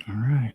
All right.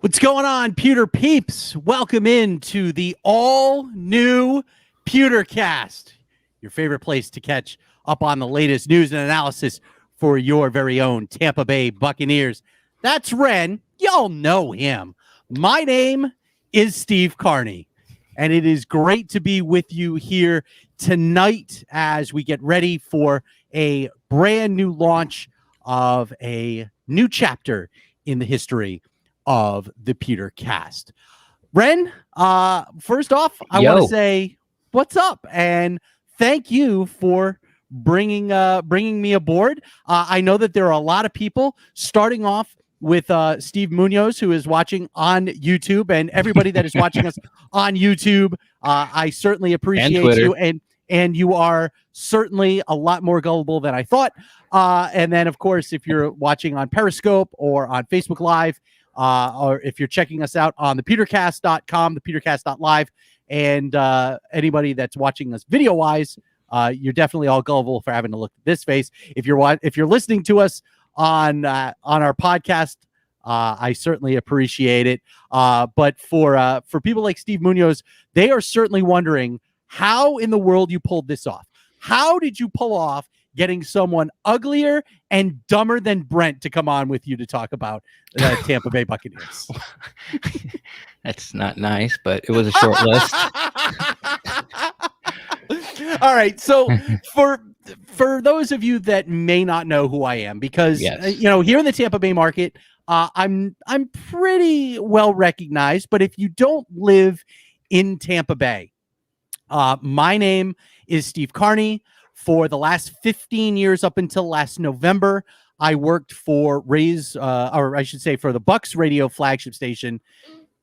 What's going on, Pewter peeps? Welcome into the all-new PewterCast, your favorite place to catch up on the latest news and analysis for your very own Tampa Bay Buccaneers. That's Ren. Y'all know him. My name is Steve Carney, and it is great to be with you here tonight as we get ready for a brand new launch of a new chapter in the history of the PewterCast. Ren, first off, I want to say what's up and thank you for bringing me aboard. I know that there are a lot of people, starting off with Steve Munoz, who is watching on YouTube, and everybody that is watching us on YouTube. I certainly appreciate you, and you are certainly a lot more gullible than I thought. And then, of course, if you're watching on Periscope or on Facebook Live, or if you're checking us out on the PewterCast.com, the PewterCast.live, and anybody that's watching us video-wise, you're definitely all gullible for having to look at this face. If you're listening to us on our podcast, I certainly appreciate it. But for people like Steve Munoz, they are certainly wondering how in the world you pulled this off. How did you pull off getting someone uglier and dumber than Brent to come on with you to talk about the Tampa Bay Buccaneers? That's not nice, but it was a short list. All right. So for those of you that may not know who I am, because here in the Tampa Bay market, I'm pretty well recognized. But if you don't live in Tampa Bay, my name is Steve Carney. For the last 15 years, up until last November, I worked for for the Bucs radio flagship station,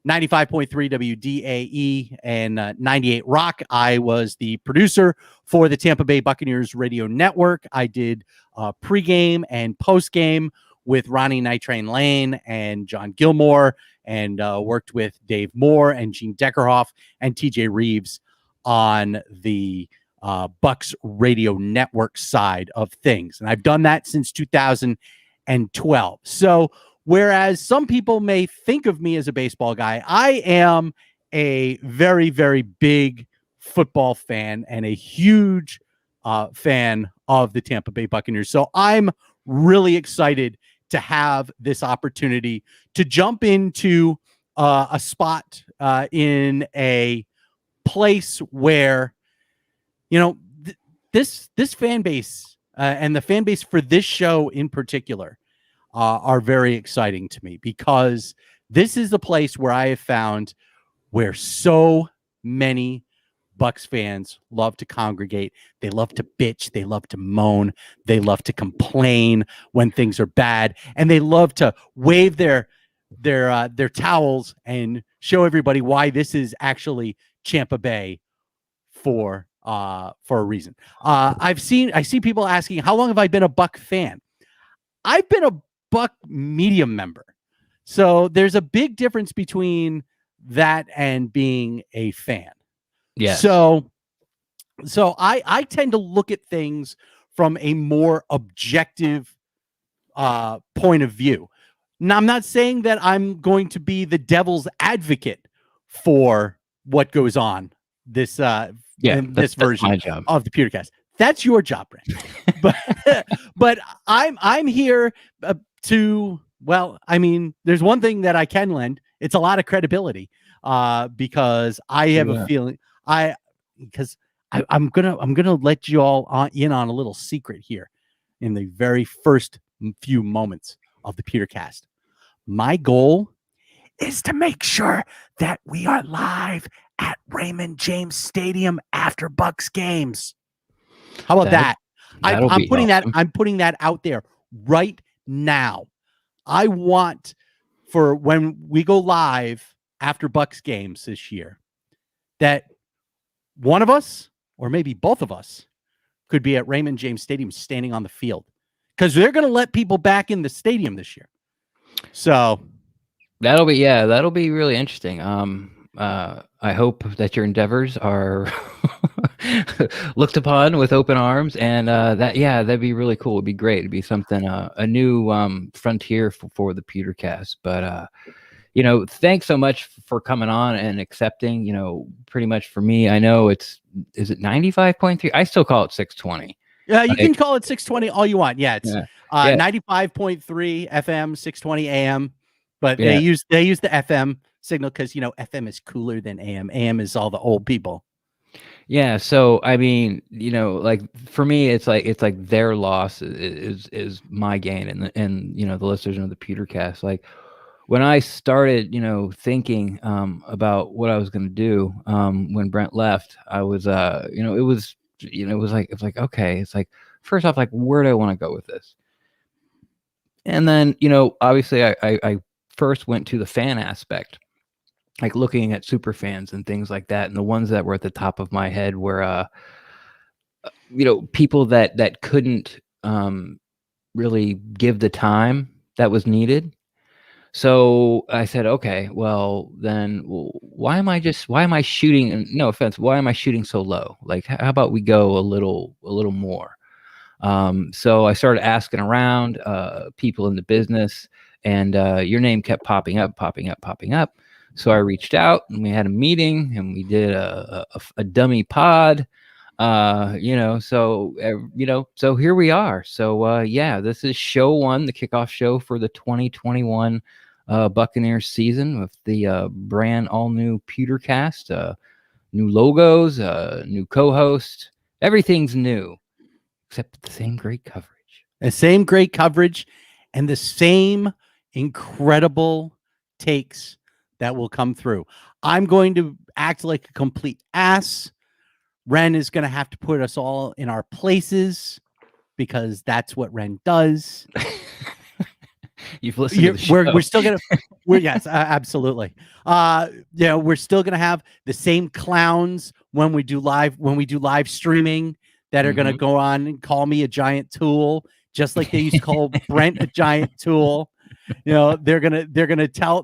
95.3 WDAE and 98 Rock. I was the producer for the Tampa Bay Buccaneers radio network. I did pregame and postgame with Ronnie Night Train Lane and John Gilmore, and worked with Dave Moore and Gene Deckerhoff and TJ Reeves on the Bucs radio network side of things. And I've done that since 2012. So whereas some people may think of me as a baseball guy, I am a very, very big football fan and a huge fan of the Tampa Bay Buccaneers. So I'm really excited to have this opportunity to jump into a spot in a place where, you know, this fan base and the fan base for this show in particular are very exciting to me, because this is the place where I have found where so many Bucs fans love to congregate. They love to bitch. They love to moan. They love to complain when things are bad, and they love to wave their towels and show everybody why this is actually Champa Bay for a reason. I see people asking, how long have I been a Buck fan? I've been a Buck medium member. So there's a big difference between that and being a fan. Yes. So I tend to look at things from a more objective point of view. Now, I'm not saying that I'm going to be the devil's advocate for what goes on this this version my job. of the PewterCast. That's your job, Brent. but I'm here to, well, I mean, there's one thing that I can lend. It's a lot of credibility, because I have a feeling I'm gonna let you all in on a little secret here in the very first few moments of the PewterCast. My goal is to make sure that we are live at Raymond James Stadium after Bucs games. How about that? I'm putting awesome. I'm putting that out there right now. I want, for when we go live after Bucs games this year, that one of us, or maybe both of us, could be at Raymond James Stadium standing on the field, because they're going to let people back in the stadium this year. So that'll be really interesting. I hope that your endeavors are looked upon with open arms, and that'd be really cool. It'd be great. It'd be something, a new frontier for the PewterCast. But thanks so much for coming on and accepting. Pretty much for me, I know is it 95.3? I still call it 620. Yeah, you can call it 620 all you want. Yeah, it's 95.3 FM, 620 AM. But they use the FM signal because FM is cooler than AM. AM is all the old people. Yeah, so I mean, like for me, it's like their loss is my gain, and the listeners of the PewterCast. Like when I started, thinking about what I was going to do when Brent left, I was, it was like okay, it's like, first off, like, where do I want to go with this? And then obviously I first went to the fan aspect, like looking at super fans and things like that. And the ones that were at the top of my head were, people that couldn't really give the time that was needed. So I said, okay, well then, why am I shooting? No offense. Why am I shooting so low? Like, how about we go a little more? So I started asking around people in the business, and your name kept popping up. So I reached out, and we had a meeting, and we did a dummy pod. So here we are. So this is show 1, the kickoff show for the 2021 Buccaneers season, with the brand all new PewterCast, new logos, new co-host. Everything's new, except the same great coverage. The same great coverage and the same incredible takes that will come through. I'm going to act like a complete ass. Ren is going to have to put us all in our places, because that's what Ren does. You've listened to the show. We're still going to, yes, absolutely. We're still going to have the same clowns when we do live streaming that are going to go on and call me a giant tool, just like they used to call Brent a giant tool. They're gonna tell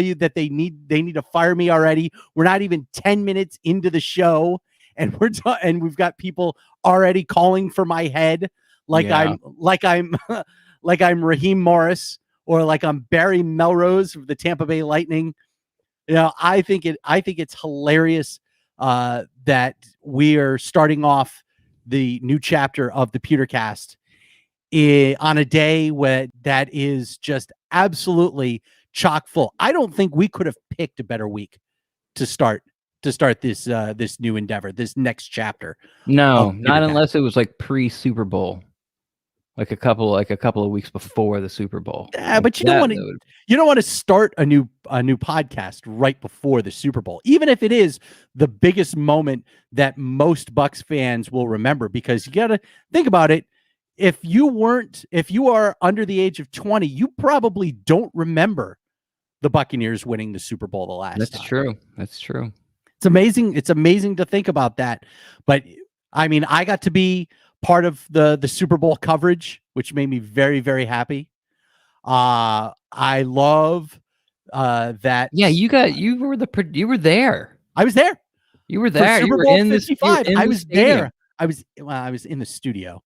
you that they need to fire me already. We're not even 10 minutes into the show, and we've got people already calling for my head, I'm Raheem Morris, or like I'm Barry Melrose of the Tampa Bay Lightning. I think it's hilarious that we are starting off the new chapter of the PewterCast on a day where that is just absolutely chock full. I don't think we could have picked a better week to start this this new endeavor, this next chapter. No, of not PewterCast? unless it was like pre-Super Bowl, like a couple of weeks before the Super Bowl. Yeah, Like but you don't want to start a new podcast right before the Super Bowl, even if it is the biggest moment that most Bucs fans will remember. Because you got to think about it. If you are under the age of 20, you probably don't remember the Buccaneers winning the Super Bowl the last That's time. true. That's true. It's amazing. It's amazing to think about that. But I mean, I got to be part of the Super Bowl coverage, which made me very, very happy. I love that. Yeah, you were there. I was there. You were For there. Super You were Bowl in 55. the I was stadium. there. I was in the studio.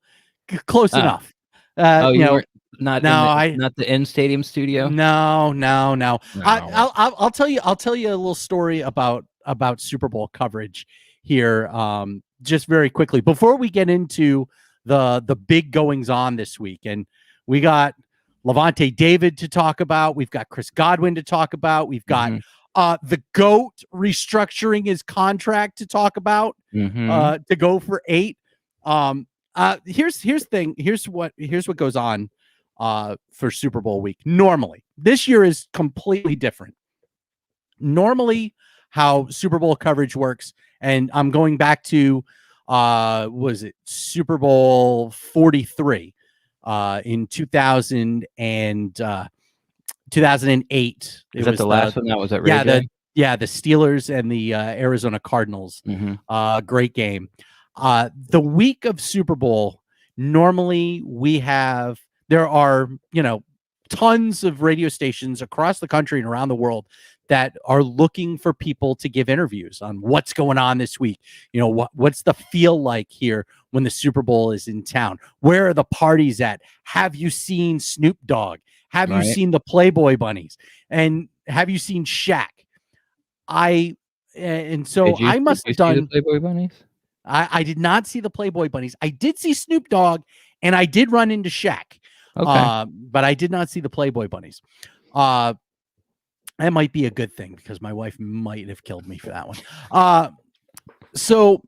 Close enough. You weren't not the in stadium studio. No. No. I'll tell you a little story about Super Bowl coverage here. Just very quickly before we get into the big goings on this week, and we got Levante David to talk about. We've got Chris Godwin to talk about. We've got the GOAT restructuring his contract to talk about. To go for 8. Here's what goes on for Super Bowl week. Normally, this year is completely different. Normally, how Super Bowl coverage works, and I'm going back to was it Super Bowl 43 in 2000 and 2008. Is that the last one? That was at Ray J? The Steelers and the Arizona Cardinals. Great game. The week of Super Bowl, normally there are, tons of radio stations across the country and around the world that are looking for people to give interviews on what's going on this week. What's the feel like here when the Super Bowl is in town? Where are the parties at? Have you seen Snoop Dogg? Have you seen the Playboy Bunnies? And have you seen Shaq? I must have done the Playboy Bunnies. I did not see the Playboy Bunnies. I did see Snoop Dogg, and I did run into Shaq. Okay. But I did not see the Playboy Bunnies. That might be a good thing because my wife might have killed me for that one. So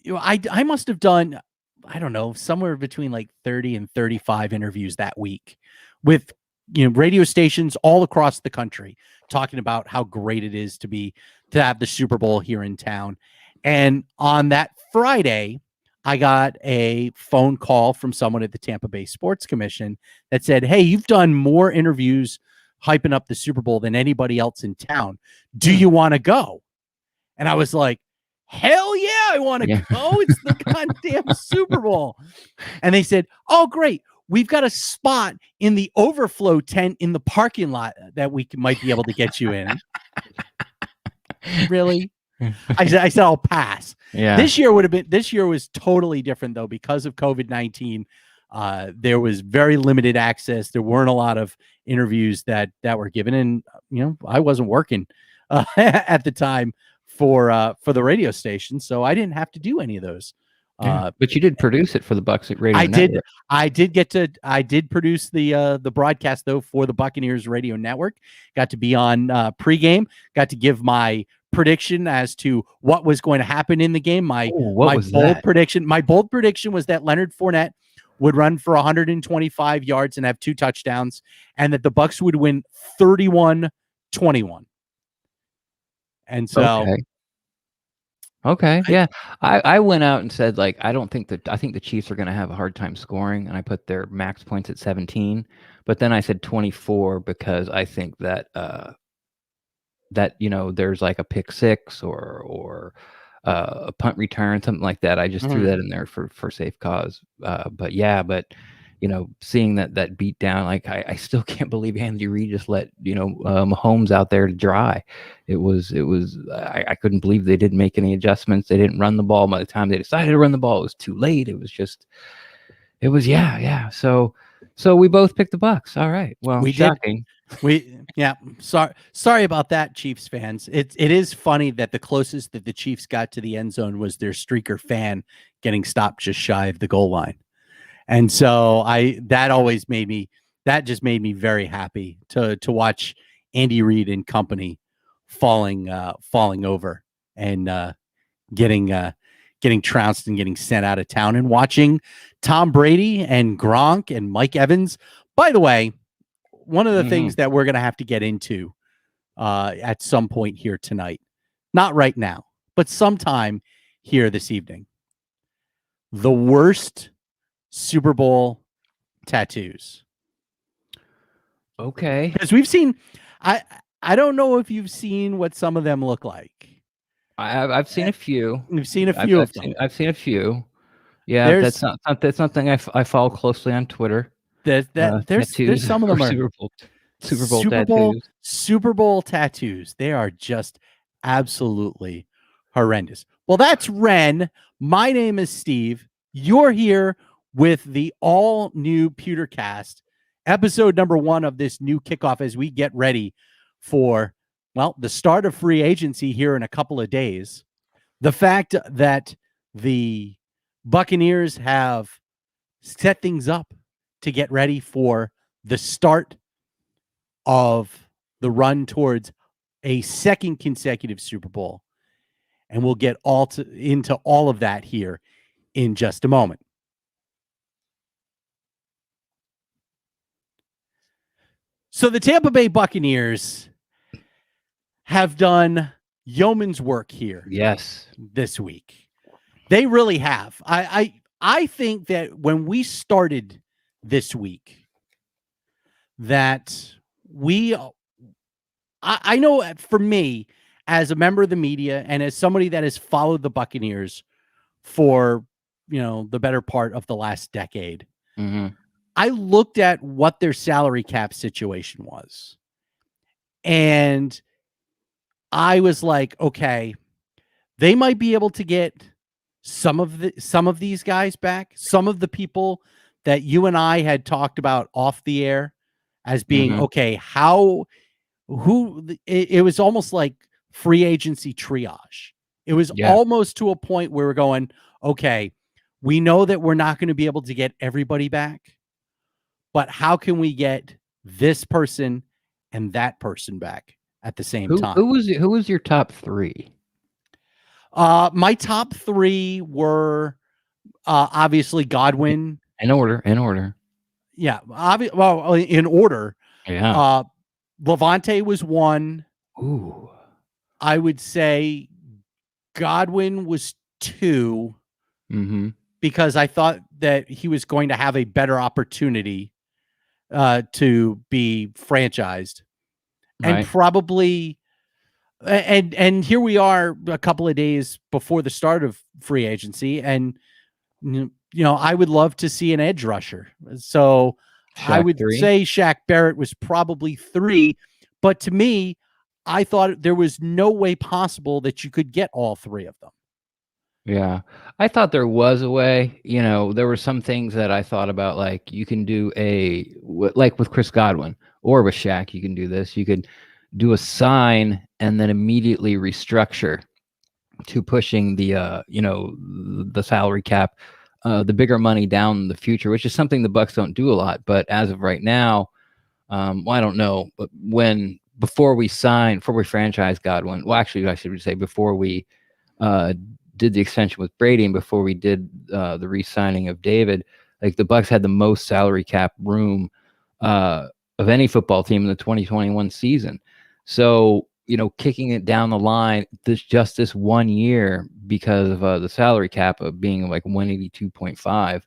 I must have done, I don't know, somewhere between like 30 and 35 interviews that week with radio stations all across the country talking about how great it is to have the Super Bowl here in town. And on that Friday, I got a phone call from someone at the Tampa Bay Sports Commission that said, "Hey, you've done more interviews hyping up the Super Bowl than anybody else in town. Do you want to go?" And I was like, "Hell yeah, I want to go. It's the goddamn Super Bowl." And they said, "Oh, great. We've got a spot in the overflow tent in the parking lot that we might be able to get you in." Really? I said, "I'll pass." Yeah. This year was totally different though, because of COVID-19. There was very limited access. There weren't a lot of interviews that were given, and I wasn't working at the time for the radio station, so I didn't have to do any of those. But you did produce it for the Bucs Radio Network. I did produce the broadcast though for the Buccaneers Radio Network. Got to be on pregame. Got to give my prediction as to what was going to happen in the game. My bold prediction was that Leonard Fournette would run for 125 yards and have 2 touchdowns, and that the Bucs would win 31-21. And so, okay, yeah, I went out and said, like, I think the Chiefs are going to have a hard time scoring, and I put their max points at 17. But then I said 24 because I think that there's like a pick six or a punt return, something like that. I just threw that in there for safe cause. But seeing that beat down, like I still can't believe Andy Reid just let Mahomes out there to dry. It was I couldn't believe they didn't make any adjustments. They didn't run the ball. By the time they decided to run the ball, it was too late. So we both picked the Bucs. All right. Well, we shocking. Sorry about that, Chiefs fans. It is funny that the closest that the Chiefs got to the end zone was their streaker fan getting stopped just shy of the goal line. And so that just made me very happy to watch Andy Reid and company falling over and getting trounced and getting sent out of town, and watching Tom Brady and Gronk and Mike Evans. By the way, one of the things that we're going to have to get into at some point here tonight, not right now, but sometime here this evening, the worst Super Bowl tattoos. Okay. Because we've seen, I don't know if you've seen what some of them look like. I've seen a few. We've seen a few of them. I've seen a few. Yeah, that's something I follow closely on Twitter. There's some of them are Super Bowl tattoos. They are just absolutely horrendous. Well, that's Ren. My name is Steve. You're here with the all new PewterCast, episode number 1 of this new kickoff as we get ready for, well, the start of free agency here in a couple of days. The fact that the Buccaneers have set things up to get ready for the start of the run towards a second consecutive Super Bowl. And we'll get into all of that here in just a moment. So the Tampa Bay Buccaneers have done yeoman's work here. Yes. This week. They really have. I think that when we started this week, that I know for me, as a member of the media and as somebody that has followed the Buccaneers for, the better part of the last decade, I looked at what their salary cap situation was. And I was like, okay, they might be able to get some of these guys back, some of the people that you and I had talked about off the air as being okay. It was almost like free agency triage. It was almost to a point where we're going, okay, we know that we're not going to be able to get everybody back, but how can we get this person and that person back at the same time? Who was your top 3? My top 3 were obviously Godwin. In order. Yeah. In order. Yeah. Levante was 1. Ooh. I would say Godwin was 2. Because I thought that he was going to have a better opportunity to be franchised. Right. And probably and here we are a couple of days before the start of free agency, and I would love to see an edge rusher. So I would say Shaq Barrett was probably 3, but to me, I thought there was no way possible that you could get all 3 of them. Yeah, I thought there was a way. There were some things that I thought about, like you can do like with Chris Godwin or with Shaq, you can do this. You could do a sign and then immediately restructure to pushing the the salary cap, the bigger money down in the future, which is something the Bucs don't do a lot. But as of right now, I don't know. But before we franchise Godwin, well, actually, I should say before we did the extension with Brady and before we did the re-signing of David, like the Bucs had the most salary cap room of any football team in the 2021 season. So, kicking it down the line this 1 year because of the salary cap of being like 182.5. Is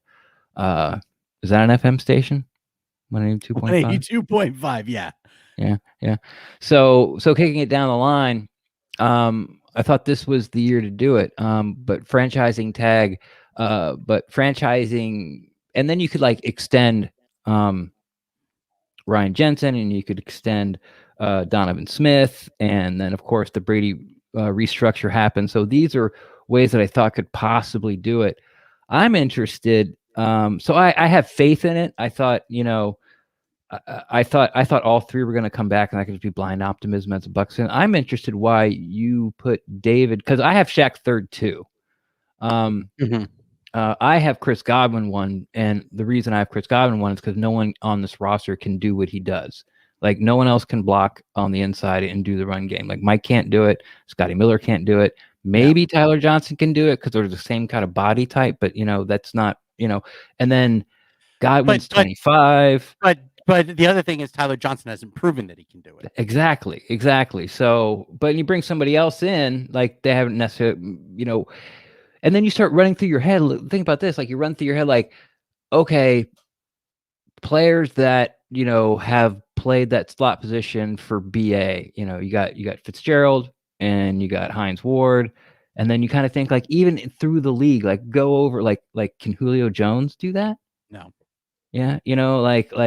that an FM station? 182.5? 182.5, yeah. Yeah. So kicking it down the line, I thought this was the year to do it. But franchising, and then you could like extend Ryan Jensen, and you could extend Donovan Smith, and then of course the Brady restructure happened. So these are ways that I thought could possibly do it. I'm interested. So I have faith in it. I thought, I thought all 3 were going to come back, and that could just be blind optimism as a Bucs fan. I'm interested why you put David, because I have Shaq 3rd too. I have Chris Godwin 1, and the reason I have Chris Godwin 1 is because no one on this roster can do what he does. Like no one else can block on the inside and do the run game. Like Mike can't do it. Scotty Miller can't do it. Maybe Tyler Johnson can do it because they're the same kind of body type, but that's not, and then Godwin's 25. But the other thing is Tyler Johnson hasn't proven that he can do it. Exactly. So, but you bring somebody else in, like they haven't necessarily, and then you start running through your head. Think about this, like you run through your head, like, okay, players that, have played that slot position for BA, you got Fitzgerald and you got Hines Ward. And then you kind of think like even through the league, like go over, like can Julio Jones do that? No. Yeah, the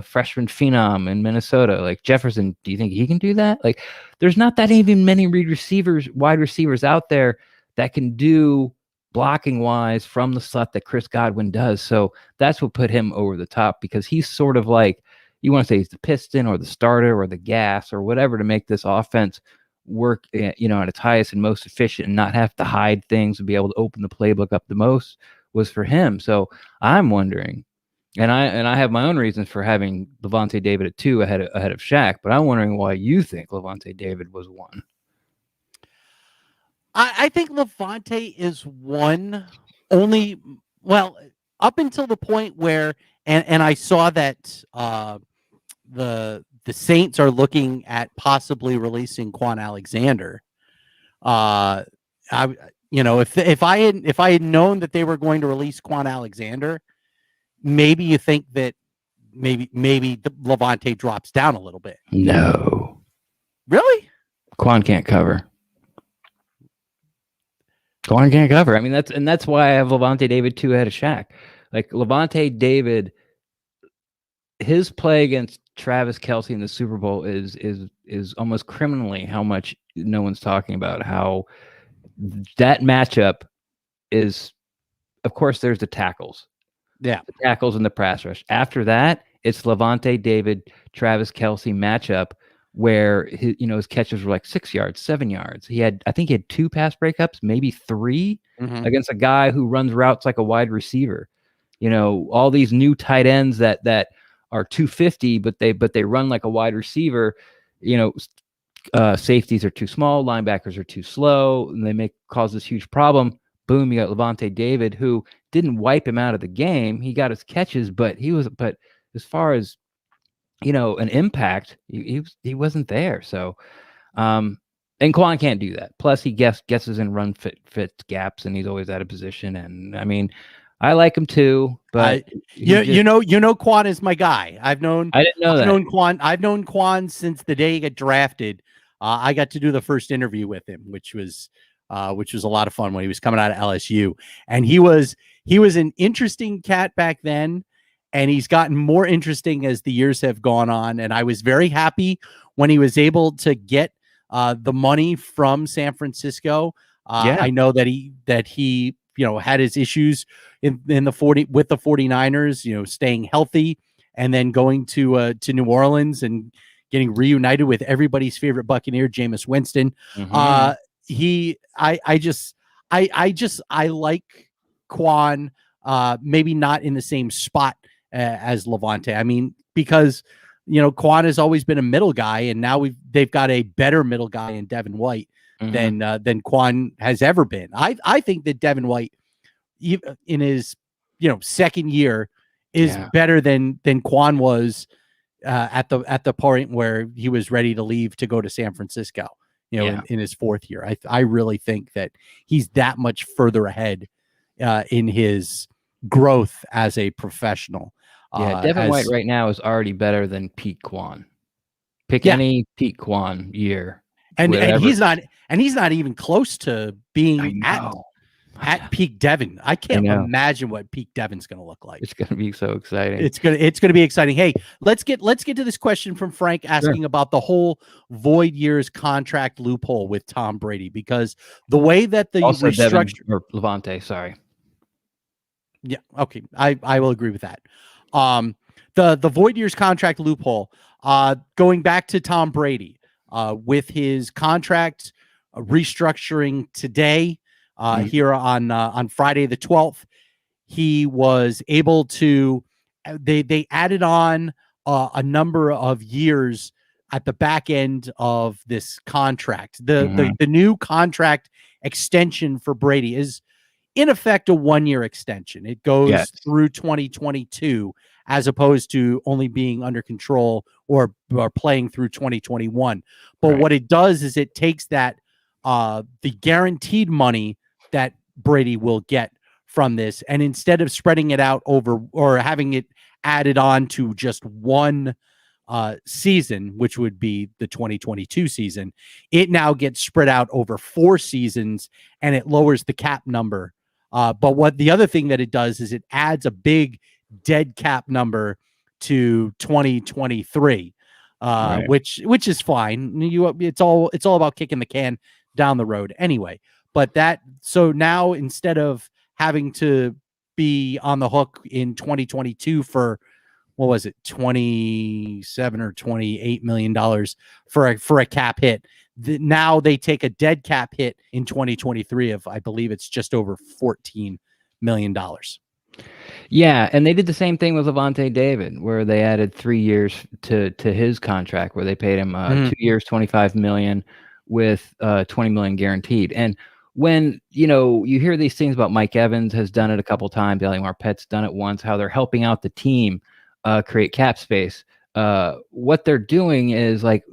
freshman phenom in Minnesota, like Jefferson. Do you think he can do that? Like, there's not that even many wide receivers out there that can do blocking wise from the slot that Chris Godwin does. So that's what put him over the top, because he's sort of like, you want to say he's the piston or the starter or the gas or whatever to make this offense work, at its highest and most efficient and not have to hide things and be able to open the playbook up the most was for him. So I'm wondering, and I have my own reasons for having Lavonte David at 2 ahead of Shaq, but I'm wondering why you think Lavonte David was 1. I think Lavonte is 1 only, well, up until the point where, and I saw that the Saints are looking at possibly releasing Quan Alexander. If I had known that they were going to release Quan Alexander, maybe you think that maybe the Lavonte drops down a little bit. No. Really? Quan can't cover. Quan can't cover. I mean, that's why I have Lavonte David 2 ahead of Shaq. Like Lavonte David, his play against Travis Kelce in the Super Bowl is almost criminally how much no one's talking about. How that matchup is, of course, there's the tackles. Yeah. The tackles and the pass rush. After that, it's Lavonte David, Travis Kelce matchup where his catches were like 6 yards, 7 yards. I think he had 2 pass breakups, maybe 3 against a guy who runs routes like a wide receiver. All these new tight ends that are 250, but they run like a wide receiver. Safeties are too small, linebackers are too slow, and they cause this huge problem. Boom, you got Lavonte David, who didn't wipe him out of the game. He got his catches, but as far as an impact, he wasn't there. So, and Quan can't do that. Plus, he guesses and run fit gaps, and he's always out of position. And I mean, I like him too, but Quan is my guy. I didn't know that. I've known Quan since the day he got drafted. I got to do the first interview with him, which was a lot of fun when he was coming out of LSU, and he was an interesting cat back then, and he's gotten more interesting as the years have gone on. And I was very happy when he was able to get the money from San Francisco. I know that he had his issues with the 49ers, staying healthy and then going to New Orleans and getting reunited with everybody's favorite Buccaneer, Jameis Winston. I like Quan, maybe not in the same spot as Lavonte. I mean, because Quan has always been a middle guy, and now they've got a better middle guy in Devin White than Quan has ever been. I think that Devin White, in his second year, is better than Quan was at the point where he was ready to leave to go to San Francisco. In his 4th year, I really think that he's that much further ahead in his growth as a professional. Devin White right now is already better than Pete Quan. Pick any Pete Quan year, and he's not even close to being at peak Devin. I can't imagine what peak Devin's going to look like. It's going to be so exciting. It's going to be exciting. Hey, let's get to this question from Frank asking about the whole void years contract loophole with Tom Brady, because the way that the restructure or Lavonte, sorry. Yeah. Okay. I will agree with that. The void years contract loophole, going back to Tom Brady, with his contract restructuring today, here on Friday the 12th, he was able to. They added on a number of years at the back end of this contract. The new contract extension for Brady is in effect a 1-year extension. It goes through 2022 as opposed to only being under control or playing through 2021. But what it does is it takes that the guaranteed money that Brady will get from this, and instead of spreading it out over or having it added on to just one season, which would be the 2022 season, it now gets spread out over 4 seasons, and it lowers the cap number. But what the other thing that it does is it adds a big dead cap number to 2023, which is fine. It's all about kicking the can down the road anyway. But so now instead of having to be on the hook in 2022 for what was it, $27 or $28 million for a cap hit. Now they take a dead cap hit in 2023 of, I believe it's just over $14 million. Yeah, and they did the same thing with Lavonte David, where they added 3 years to his contract, where they paid him 2 years, $25 million with $20 million guaranteed. And when you hear these things about Mike Evans has done it a couple times, Eli Marpet's done it once, how they're helping out the team create cap space. What they're doing is like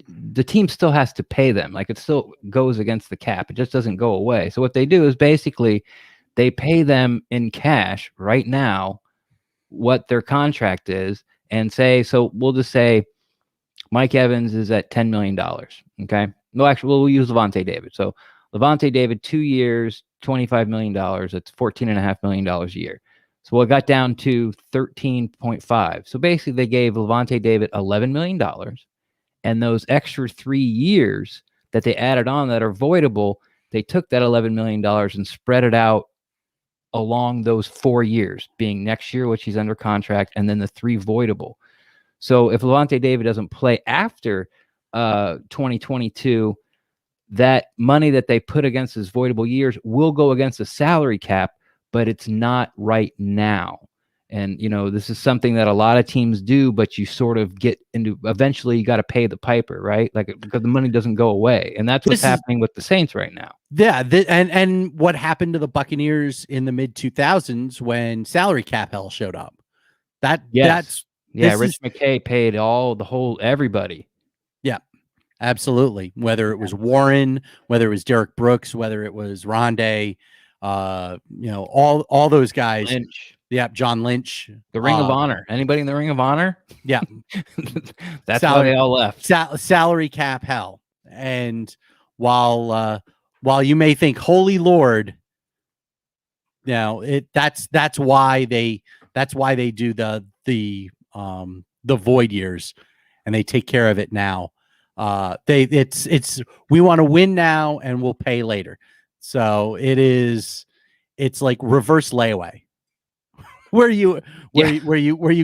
the team still has to pay them. Like it still goes against the cap. It just doesn't go away. So what they do is basically they pay them in cash right now what their contract is, and so we'll just say Mike Evans is at $10 million. Okay. No, actually, we'll use Lavonte David. So Lavonte David, 2 years, $25 million. That's $14.5 million a year. So it got down to 13.5. So basically they gave Lavonte David $11 million, and those extra 3 years that they added on that are voidable, they took that $11 million and spread it out along those 4 years, being next year, which he's under contract, and then the 3 voidable. So if Lavonte David doesn't play after 2022, that money that they put against his voidable years will go against the salary cap, but it's not right now. And, this is something that a lot of teams do, but you sort of get into, eventually you got to pay the piper, right? Like, because the money doesn't go away. And that's what's happening with the Saints right now. Yeah. And what happened to the Buccaneers in the mid 2000s when salary cap hell showed up? Rich McKay paid everybody. Yeah, absolutely. Whether it was Warren, whether it was Derek Brooks, whether it was Rondé, all those guys. Lynch. Yeah, John Lynch. The Ring of Honor. Anybody in the Ring of Honor? Yeah. That's why they all left. Salary cap hell. And while you may think, holy Lord, that's why they do the void years, and they take care of it now. We want to win now and we'll pay later. So it's like reverse layaway. where you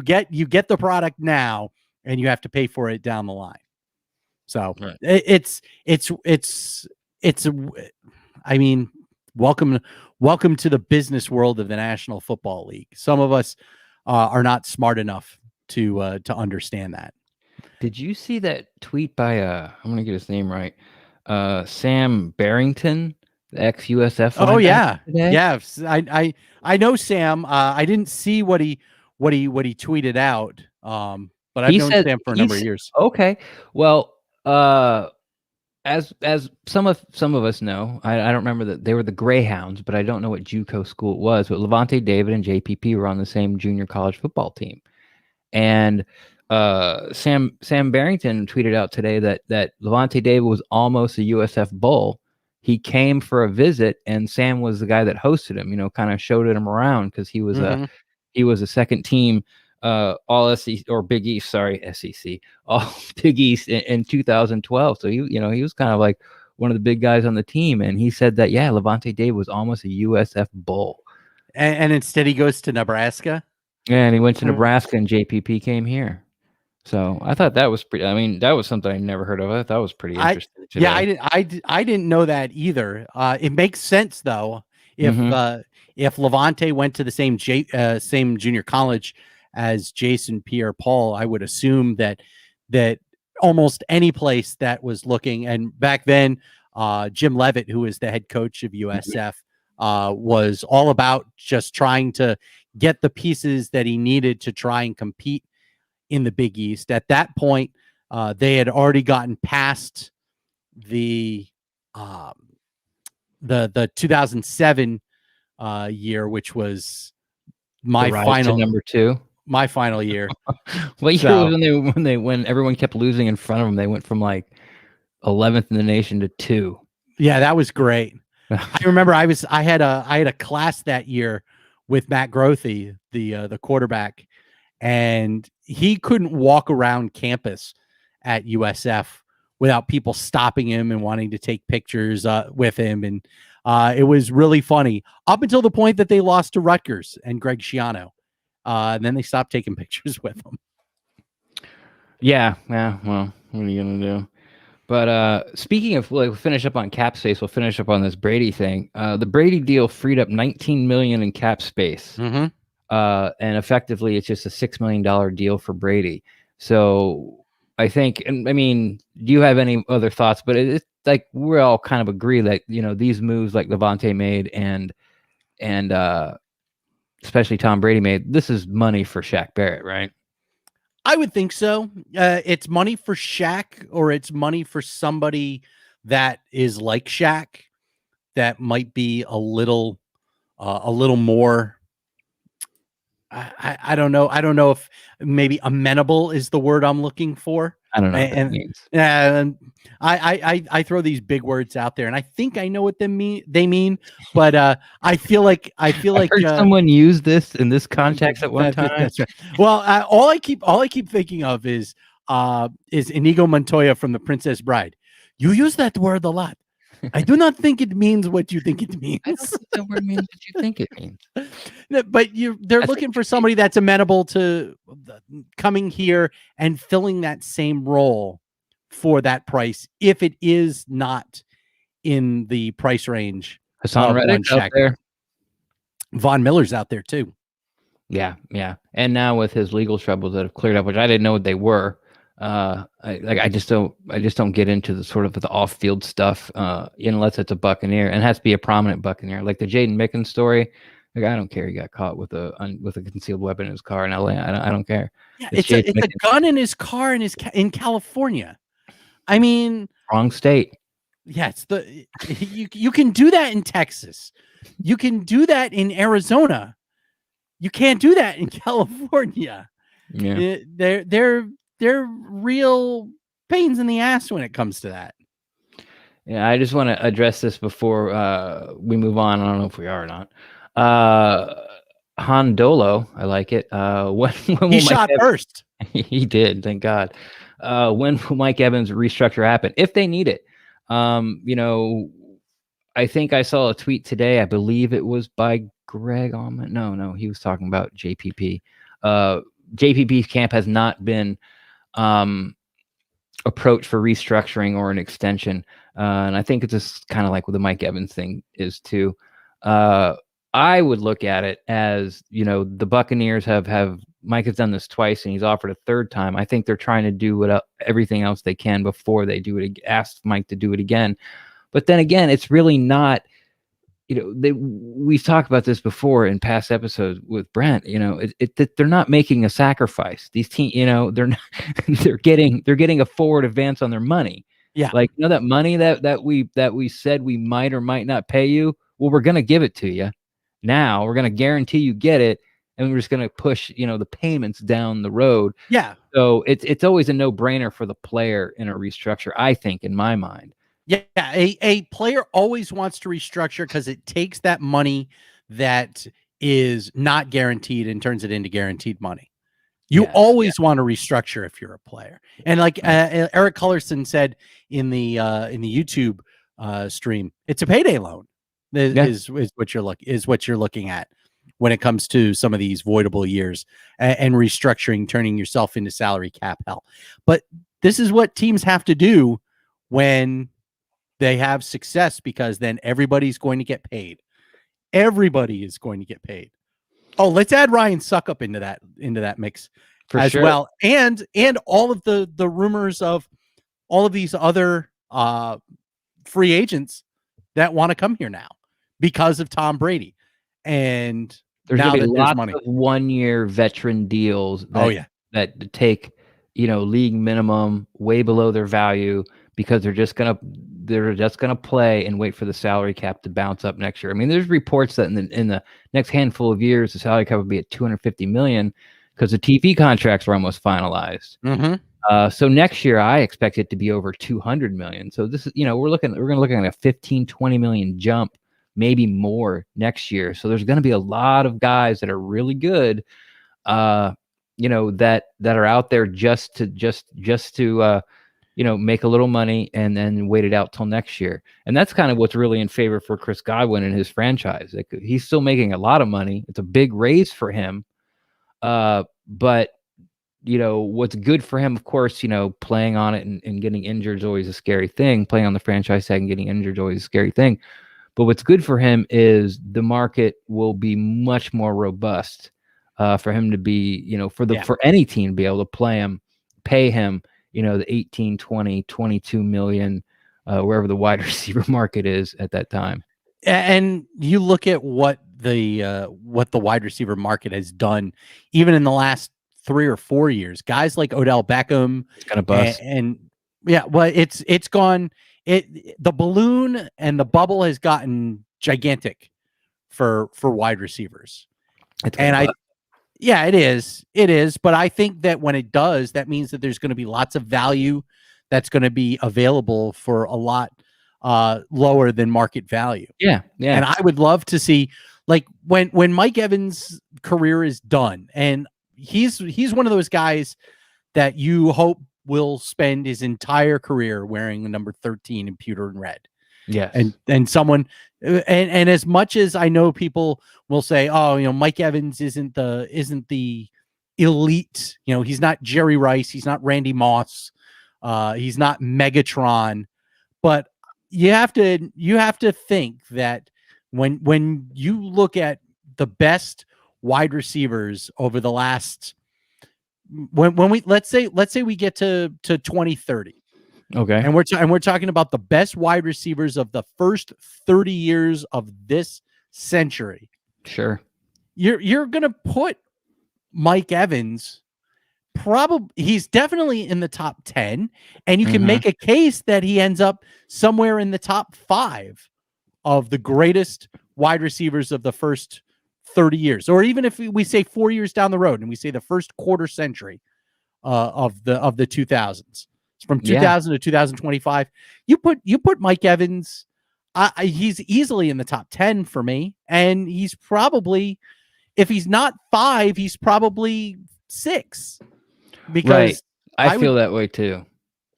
get the product now and you have to pay for it down the line. So I mean, welcome to the business world of the National Football League. Some of us are not smart enough to understand that. Did you see that tweet by I'm gonna get his name right, Sam Barrington, the ex-USF? Oh yeah, yeah. I know Sam. I didn't see what he tweeted out. But I've known Sam for a number of years. Okay, well, as some of us know, I don't remember that they were the Greyhounds, but I don't know what JUCO school it was. But Lavonte David and JPP were on the same junior college football team, and Sam Barrington tweeted out today that Lavonte David was almost a USF Bull. He came for a visit, and Sam was the guy that hosted him. Kind of showed him around because he was a second team all SEC or Big East, SEC, all Big East in 2012. So he was kind of like one of the big guys on the team, and he said that Lavonte David was almost a USF Bull, and instead he goes to Nebraska. Yeah, and he went to Nebraska, and JPP came here. So I thought that was pretty. I mean, that was something I never heard of. I thought that was pretty interesting. I didn't know that either. It makes sense though if Lavonte went to the same junior college as Jason Pierre-Paul, I would assume that almost any place that was looking. And back then, Jim Leavitt, who was the head coach of USF, was all about just trying to get the pieces that he needed to try and compete in the Big East. At that point, they had already gotten past the 2007 year, which was my final number 2. My final year. What year was when everyone kept losing in front of them? They went from like 11th in the nation to 2. Yeah, that was great. I remember I had a class that year with Matt Grothy, the quarterback, and he couldn't walk around campus at USF without people stopping him and wanting to take pictures with him. And it was really funny up until the point that they lost to Rutgers and Greg Schiano. And then they stopped taking pictures with him. Yeah. Well, what are you going to do? But speaking of, we'll finish up on cap space. We'll finish up on this Brady thing. The Brady deal freed up $19 million in cap space. Mm-hmm. And effectively, it's just a $6 million deal for Brady. So I think, and I mean, do you have any other thoughts? But it's like we all kind of agree that, these moves like Levante made and especially Tom Brady made, this is money for Shaq Barrett, right? I would think so. It's money for Shaq, or it's money for somebody that is like Shaq, that might be a little more. I don't know. I don't know if maybe amenable is the word I'm looking for. I don't know what that means. And I throw these big words out there, and I think I know what they mean, but I feel like I heard someone use this in this context at one time. That's right. Well, all I keep thinking of is Inigo Montoya from The Princess Bride. You use that word a lot. I do not think it means what you think it means. I don't think that word means what you think it means. But they're looking for somebody that's amenable to coming here and filling that same role for that price, if it is not in the price range. Hassan Reddick's out there. Von Miller's out there too. Yeah. And now with his legal troubles that have cleared up, which I didn't know what they were. I just don't get into the sort of the off-field stuff unless it's a Buccaneer, and it has to be a prominent Buccaneer, like the Jaden Mickens story. Like, I don't care. He got caught with a concealed weapon in his car in LA. I don't care. Yeah, it's a gun in his car in California. I mean, wrong state. Yeah, you can do that in Texas. You can do that in Arizona. You can't do that in California. Yeah, they're real pains in the ass when it comes to that. Yeah, I just want to address this before we move on. I don't know if we are or not. Hondolo, I like it. When he shot first. He did, thank God. When will Mike Evans restructure happen? If they need it. I think I saw a tweet today. I believe it was by Greg Allman. No, he was talking about JPP. JPP's camp has not been approached for restructuring or an extension. And I think it's just kind of like what the Mike Evans thing is too. I would look at it as, the Buccaneers have Mike has done this twice and he's offered a third time. I think they're trying to do everything else they can before they do it. Ask Mike to do it again. But then again, it's really not, we've talked about this before in past episodes with Brent, they're not making a sacrifice. These teams, they're not, they're getting a forward advance on their money. Yeah. Like, that money that we said we might or might not pay you. Well, we're going to give it to you. Now we're going to guarantee you get it. And we're just going to push, the payments down the road. Yeah. So it's always a no-brainer for the player in a restructure, I think, in my mind. Yeah, a player always wants to restructure because it takes that money that is not guaranteed and turns it into guaranteed money. You always want to restructure if you're a player. And like Eric Cullerson said in the YouTube stream, it's a payday loan. Is what you're looking at when it comes to some of these voidable years and restructuring, turning yourself into salary cap hell. But this is what teams have to do when they have success, because then everybody's going to get paid. Everybody is going to get paid. Oh, let's add Ryan Suckup into that mix as sure. well, and all of the rumors of all of these other free agents that want to come here now because of Tom Brady, and There's now gonna be that there's lots money. of 1-year veteran deals that Oh yeah, that take, league minimum way below their value because they're just gonna play and wait for the salary cap to bounce up next year. I mean, there's reports that in the next handful of years the salary cap will be at 250 million because the TV contracts were almost finalized. So next year I expect it to be over 200 million. So this is, we're going to look at a 15-20 million jump, maybe more next year. So there's going to be a lot of guys that are really good, that are out there just to make a little money and then wait it out till next year. And that's kind of what's really in favor for Chris Godwin and his franchise. Like, he's still making a lot of money. It's a big raise for him. But what's good for him, of course, playing on it and getting injured is always a scary thing. Playing on the franchise tag and getting injured is always a scary thing. But what's good for him is the market will be much more robust for him to be, for any team to be able to pay him, the 18, 20, 22 million, wherever the wide receiver market is at that time. And you look at what the wide receiver market has done, even in the last 3 or 4 years. Guys like Odell Beckham, It's gonna bust. and yeah, well, it's gone. The balloon and the bubble has gotten gigantic for wide receivers, and it is. But I think that when it does, that means that there's going to be lots of value that's going to be available for a lot lower than market value. Yeah. And I would love to see, like, when Mike Evans' career is done, and he's one of those guys that you hope will spend his entire career wearing the number 13 in pewter and red. Yes. And someone, and as much as I know people will say, oh, Mike Evans isn't the elite, he's not Jerry Rice, he's not Randy Moss, he's not Megatron, but you have to think that when you look at the best wide receivers over the last, when we let's say we get to 2030, okay, and we're talking about the best wide receivers of the first 30 years of this century. Sure, you're gonna put Mike Evans, he's definitely in the top 10, and you can make a case that he ends up somewhere in the top 5 of the greatest wide receivers of the first 30 years, or even if we say 4 years down the road and we say the first quarter century of the 2000s, from 2000 to 2025, you put Mike Evans, he's easily in the top 10 for me, and he's probably, if he's not 5, he's probably 6, because right. I feel that way too.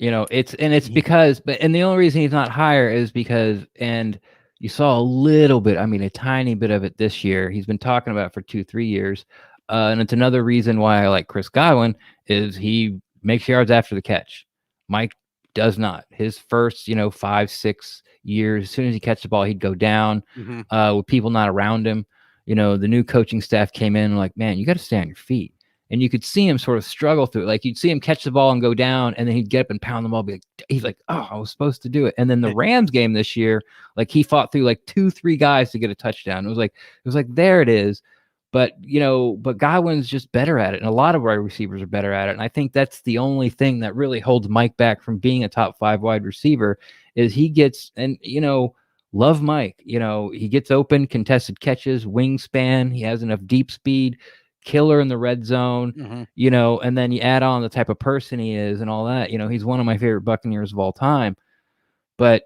It's because, and the only reason he's not higher is because, and you saw a little bit, a tiny bit of it this year. He's been talking about it for 2-3 years. And it's another reason why I like Chris Godwin is he makes yards after the catch. Mike does not. His first, 5-6 years, as soon as he catches the ball, he'd go down with people not around him. The new coaching staff came in like, man, you got to stay on your feet. And you could see him sort of struggle through it. Like, you'd see him catch the ball and go down, and then he'd get up and pound the ball. He's like, oh, I was supposed to do it. And then the Rams game this year, like, he fought through like 2-3 guys to get a touchdown. It was like, there it is. But, but Godwin's just better at it. And a lot of wide receivers are better at it. And I think that's the only thing that really holds Mike back from being a top 5 wide receiver is he gets, and, love Mike, he gets open, contested catches, wingspan. He has enough deep speed, killer in the red zone, and then you add on the type of person he is and all that. He's one of my favorite Buccaneers of all time, but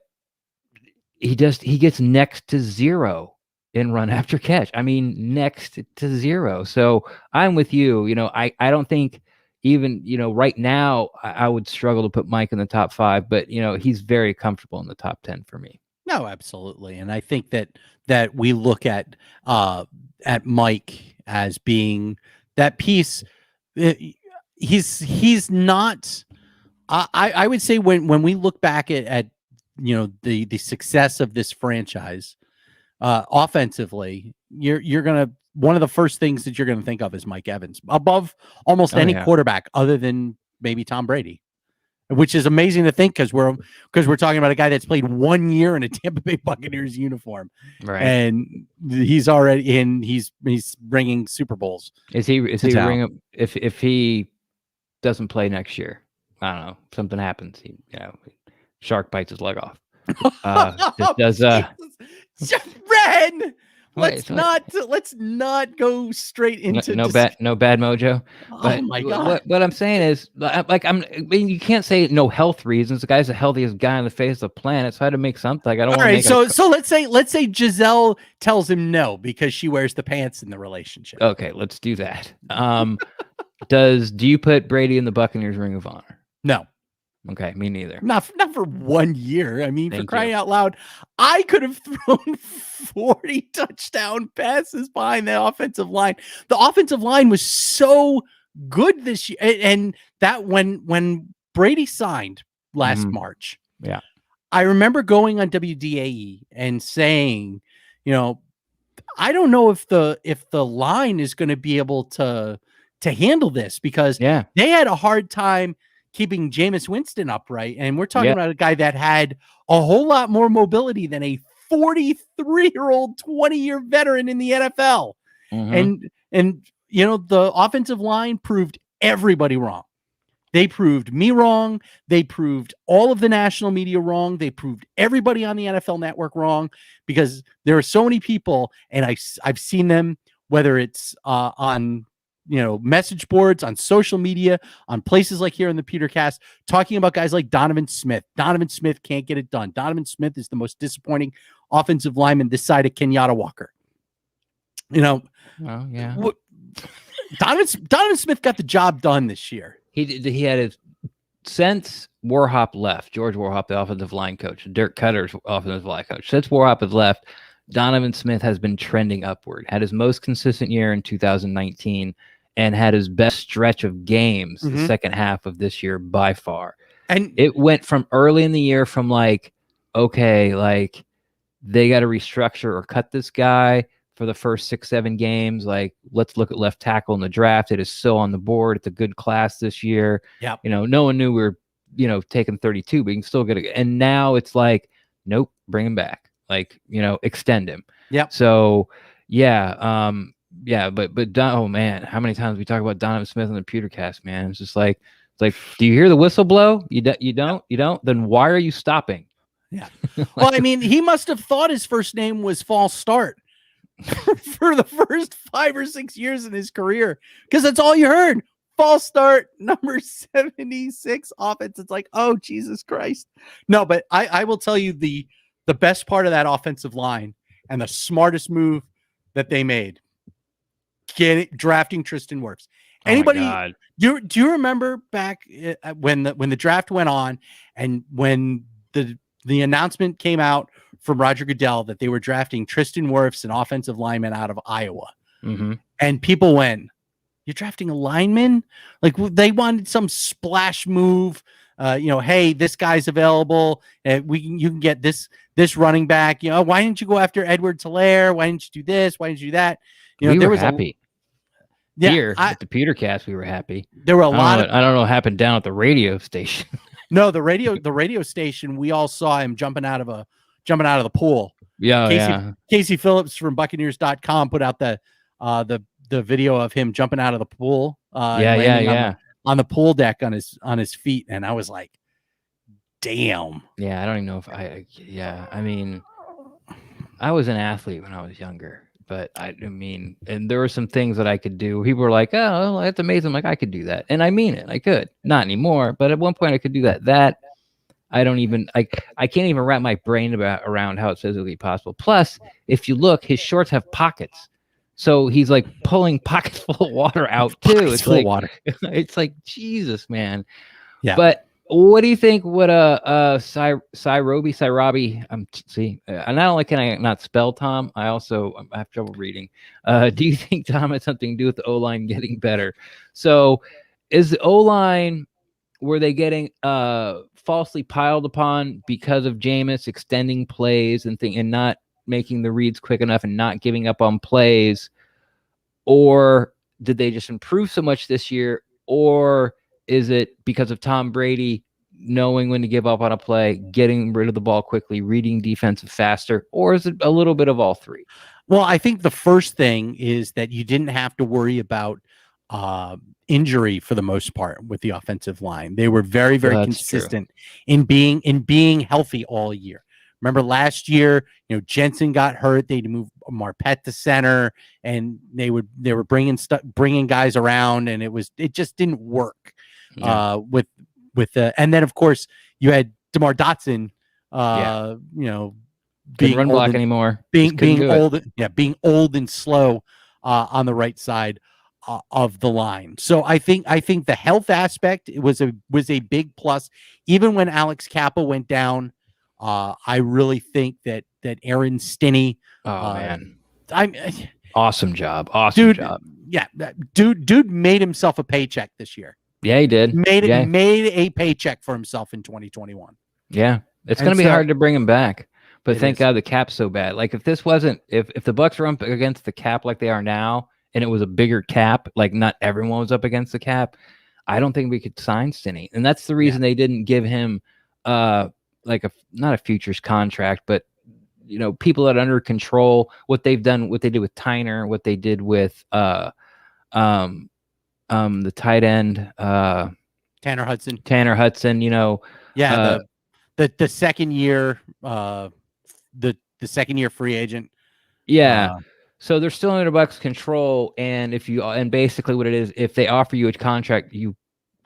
he gets next to 0 in run after catch. Next to 0. So I'm with you. I don't think even, right now I would struggle to put Mike in the top 5, but he's very comfortable in the top 10 for me. No, absolutely. And I think that we look at Mike as being that piece. He's not, I would say when we look back at the success of this franchise offensively, you're gonna one of the first things that you're going to think of is Mike Evans above almost any quarterback other than maybe Tom Brady, which is amazing to think because we're talking about a guy that's played 1 year in a Tampa Bay Buccaneers uniform, right? And he's already in. He's bringing Super Bowls. Is he ring if he doesn't play next year? I don't know. Something happens. Shark bites his leg off. Ren. Let's not go straight into no bad mojo. But my God. What I'm saying is, you can't say no health reasons. The guy's the healthiest guy on the face of the planet, so I had to make something. Like, I don't want to make. So let's say Giselle tells him no because she wears the pants in the relationship. Okay, let's do that. Do you put Brady in the Buccaneers Ring of Honor? No. Okay, me neither. Not for 1 year. I mean, for crying out loud, I could have thrown 40 touchdown passes behind the offensive line. The offensive line was so good this year, and that when Brady signed last March, I remember going on WDAE and saying, I don't know if the line is going to be able to handle this because they had a hard time keeping Jameis Winston upright. And we're talking about a guy that had a whole lot more mobility than a 43-year-old, 20-year veteran in the NFL. And the offensive line proved everybody wrong. They proved me wrong. They proved all of the national media wrong. They proved everybody on the NFL Network wrong because there are so many people, and I've seen them, whether it's on message boards, on social media, on places like here in the PewterCast, talking about guys like Donovan Smith. Donovan Smith can't get it done. Donovan Smith is the most disappointing offensive lineman this side of Kenyatta Walker. Donovan Smith got the job done this year. He had it since Warhop left. George Warhop, the offensive line coach, Dirk Cutter's offensive line coach. Since Warhop has left, Donovan Smith has been trending upward. Had his most consistent year in 2019. And had his best stretch of games the second half of this year by far. And it went from early in the year from they got to restructure or cut this guy for the first 6-7 games. Let's look at left tackle in the draft. It is so on the board. It's a good class this year. Yeah. No one knew we were, taking 32, but you can still get it. And now it's nope, bring him back. Extend him. Yeah. So but oh man, how many times we talk about Donovan Smith on the PewterCast, man? It's just do you hear the whistle blow? You don't? Then why are you stopping? Yeah. Well, I mean, he must have thought his first name was False Start for the first 5 or 6 years in his career because that's all you heard. False start, number 76 offense. It's oh, Jesus Christ. No, but I will tell you the best part of that offensive line and the smartest move that they made. Drafting Tristan Wirfs. Anybody? Do you remember back when the draft went on and when the announcement came out from Roger Goodell that they were drafting Tristan Wirfs, an offensive lineman out of Iowa, and people went, "You're drafting a lineman?" They wanted some splash move. Hey, this guy's available. You can get this running back. Why didn't you go after Edward Hilaire? Why didn't you do this? Why didn't you do that? We were happy. Here at the PewterCast, we were happy. There were a lot of. I don't know what happened down at the radio station. No, the radio station. We all saw him jumping out of the pool. Yeah, Casey Phillips from Buccaneers.com put out the video of him jumping out of the pool. On the pool deck on his feet, and I was like, damn. Yeah, I don't even know if I mean, I was an athlete when I was younger. But I mean, and there were some things that I could do. People were like, "Oh, that's amazing!" I could do that, and I mean it. I could, not anymore, but at one point I could do that. That I don't even I can't even wrap my brain around how it's physically possible. Plus, if you look, his shorts have pockets, so he's pulling pockets full of water out too. It's full of water. It's Jesus, man. Yeah. But what do you think? What Syrabi? Not only can I not spell Tom, I also have trouble reading. Do you think Tom had something to do with the O-line getting better? So, is the O-line were they getting falsely piled upon because of Jameis extending plays and not making the reads quick enough and not giving up on plays? or did they just improve so much this year, or is it because of Tom Brady knowing when to give up on a play, getting rid of the ball quickly, reading defensive faster, or is it a little bit of all three? Well, I think the first thing is that you didn't have to worry about injury for the most part with the offensive line. They were very, very consistent in being healthy all year. Remember last year, Jensen got hurt. They'd move Marpet to center, and they were bringing guys around, and it just didn't work. Yeah. And then of course you had DeMar Dotson, couldn't run block anymore. Being old and slow on the right side of the line. So I think the health aspect was a big plus. Even when Alex Kappa went down, I really think that Aaron Stinney. Awesome job. Yeah, dude made himself a paycheck this year. Yeah, he did. Made a paycheck for himself in 2021. Yeah, it's going to be hard to bring him back. But thank God the cap's so bad. Like if the Bucs were up against the cap like they are now, and it was a bigger cap, like not everyone was up against the cap, I don't think we could sign Stinney. And that's the reason they didn't give him not a futures contract, but people that are under control, what they did with Tyner, what they did with the tight end Tanner Hudson. The second year the second year free agent. So they're still under Bucs control, and basically what it is, if they offer you a contract, you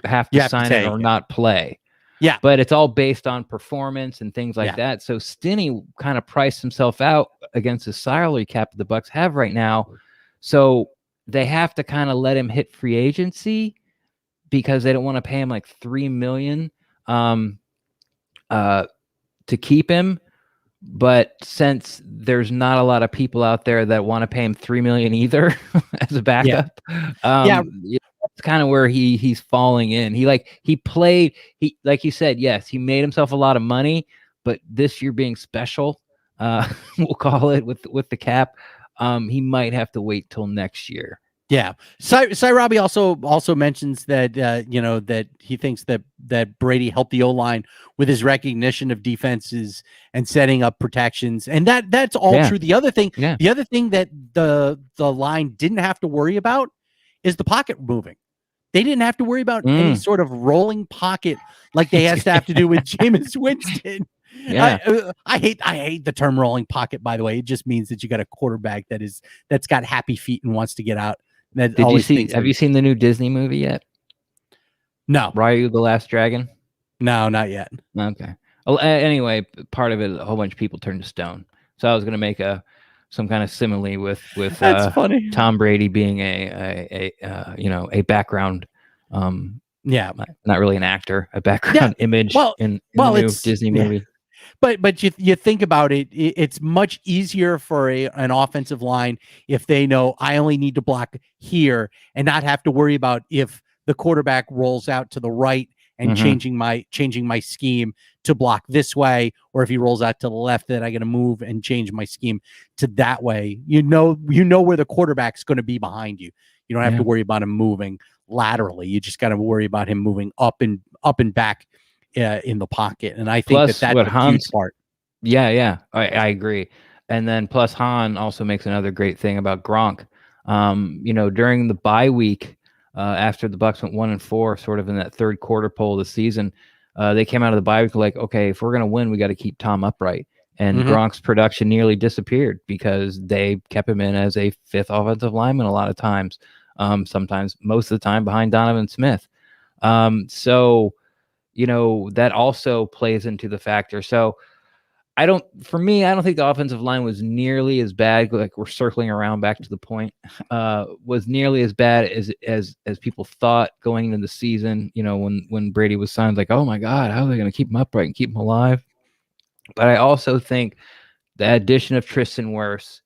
have to sign it or not play. Yeah. But it's all based on performance and things like that. So Stinney kind of priced himself out against the salary cap that the Bucs have right now. So they have to kind of let him hit free agency because they don't want to pay him like $3 million to keep him. But since there's not a lot of people out there that want to pay him $3 million either as a backup, that's kind of where he's falling in. He played, like you said, yes, he made himself a lot of money, but this year being special, we'll call it with the cap, he might have to wait till next year. Yeah. Robbie also mentions that that he thinks that Brady helped the O-line with his recognition of defenses and setting up protections, and that's all true. The other thing that the line didn't have to worry about is the pocket moving. They didn't have to worry about any sort of rolling pocket like they have to do with Jameis Winston. Yeah. I hate the term rolling pocket, by the way. It just means that you got a quarterback that's got happy feet and wants to get out. Have you seen the new Disney movie yet? No. Ryu the Last Dragon? No, not yet. Okay. Well, anyway, part of it, a whole bunch of people turned to stone. So I was going to make some kind of simile with that's funny. Tom Brady being a background, not really an actor, a background image in the new Disney movie. But you think about it, it's much easier for an offensive line if they know I only need to block here and not have to worry about if the quarterback rolls out to the right and changing my scheme to block this way, or if he rolls out to the left, then I got to move and change my scheme to that way. You know where the quarterback's going to be behind you. You don't have to worry about him moving laterally. You just got to worry about him moving up and back in the pocket. And I think that's a huge part. Yeah, I agree. And then plus Han also makes another great thing about Gronk. During the bye week, after the Bucs went 1-4, sort of in that third quarter poll of the season, they came out of the bye week like, okay, if we're going to win, we got to keep Tom upright. And Gronk's production nearly disappeared because they kept him in as a fifth offensive lineman a lot of times, sometimes most of the time behind Donovan Smith. So that also plays into the factor. So I don't think the offensive line was nearly as bad. Like we're circling around back to the point, was nearly as bad as people thought going into the season. When Brady was signed, like, oh my God, how are they going to keep him upright and keep him alive? But I also think the addition of Tristan Wirfs,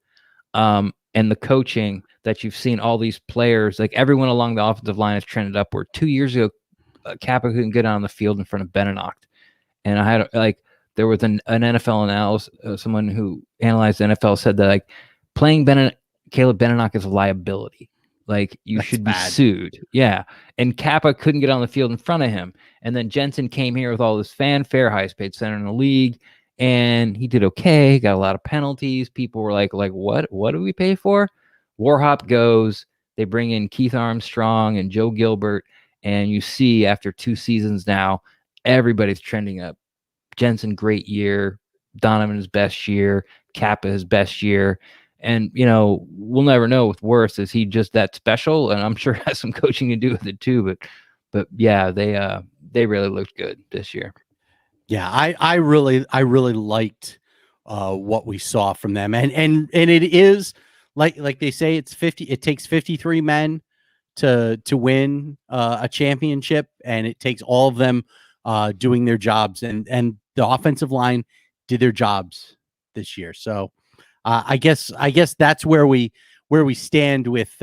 and the coaching that you've seen all these players, like everyone along the offensive line has trended upward. 2 years ago, Kappa couldn't get on the field in front of Benenocht. And I had there was an NFL analyst, someone who analyzed the NFL said that playing Caleb Benenocht is a liability Like, you That's should be bad. sued. Yeah. And Kappa couldn't get on the field in front of him. And then Jensen came here with all this fanfare, highest paid center in the league. And he did okay, got a lot of penalties. People were like, what do we pay for? Warhop goes. They bring in Keith Armstrong and Joe Gilbert. And you see, after 2 seasons now, everybody's trending up. Jensen, great year. Donovan, his best year. Kappa, his best year. And, we'll never know with Wirth. Is he just that special? And I'm sure it has some coaching to do with it too. But yeah, they really looked good this year. Yeah, I really liked what we saw from them. And it is like they say, it's 50. It takes 53 men to win a championship, and it takes all of them doing their jobs. And the offensive line did their jobs this year. So I guess that's where we stand with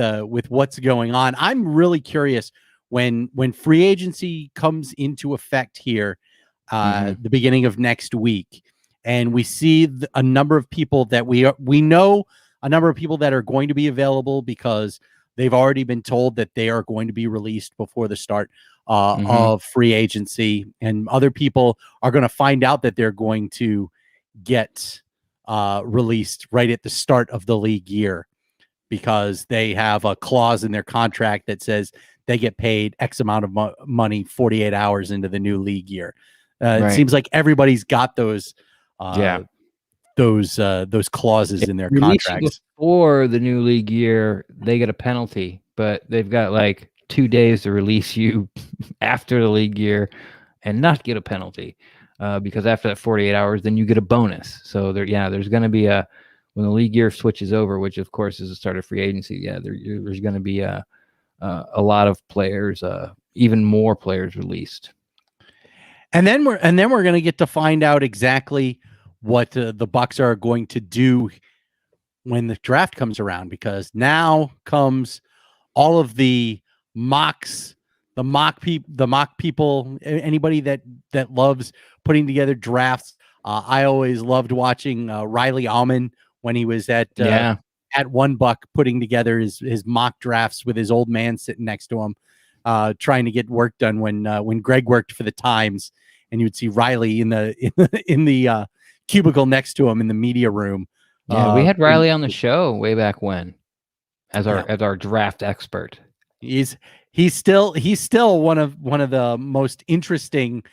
what's going on. I'm really curious when free agency comes into effect here, the beginning of next week, and we see a number of people that we know a number of people that are going to be available because they've already been told that they are going to be released before the start of free agency, and other people are going to find out that they're going to get released right at the start of the league year because they have a clause in their contract that says they get paid X amount of money 48 hours into the new league year. It seems like everybody's got those clauses in their contracts. Before the new league year, they get a penalty, but they've got like 2 days to release you after the league year and not get a penalty. Because after that 48 hours, then you get a bonus. So there's going to be when the league year switches over, which of course is the start of free agency. Yeah, there's going to be a lot of players, even more players released. And then we're going to get to find out exactly what the Bucs are going to do when the draft comes around, because now comes all of the mocks, the mock people, anybody that loves putting together drafts. I always loved watching Riley Almond when he was at One Buck putting together his mock drafts with his old man sitting next to him, trying to get work done when Greg worked for the Times, and you would see Riley in the cubicle next to him in the media room. Yeah, we had Riley on the show way back when as our draft expert. He's still one of the most interesting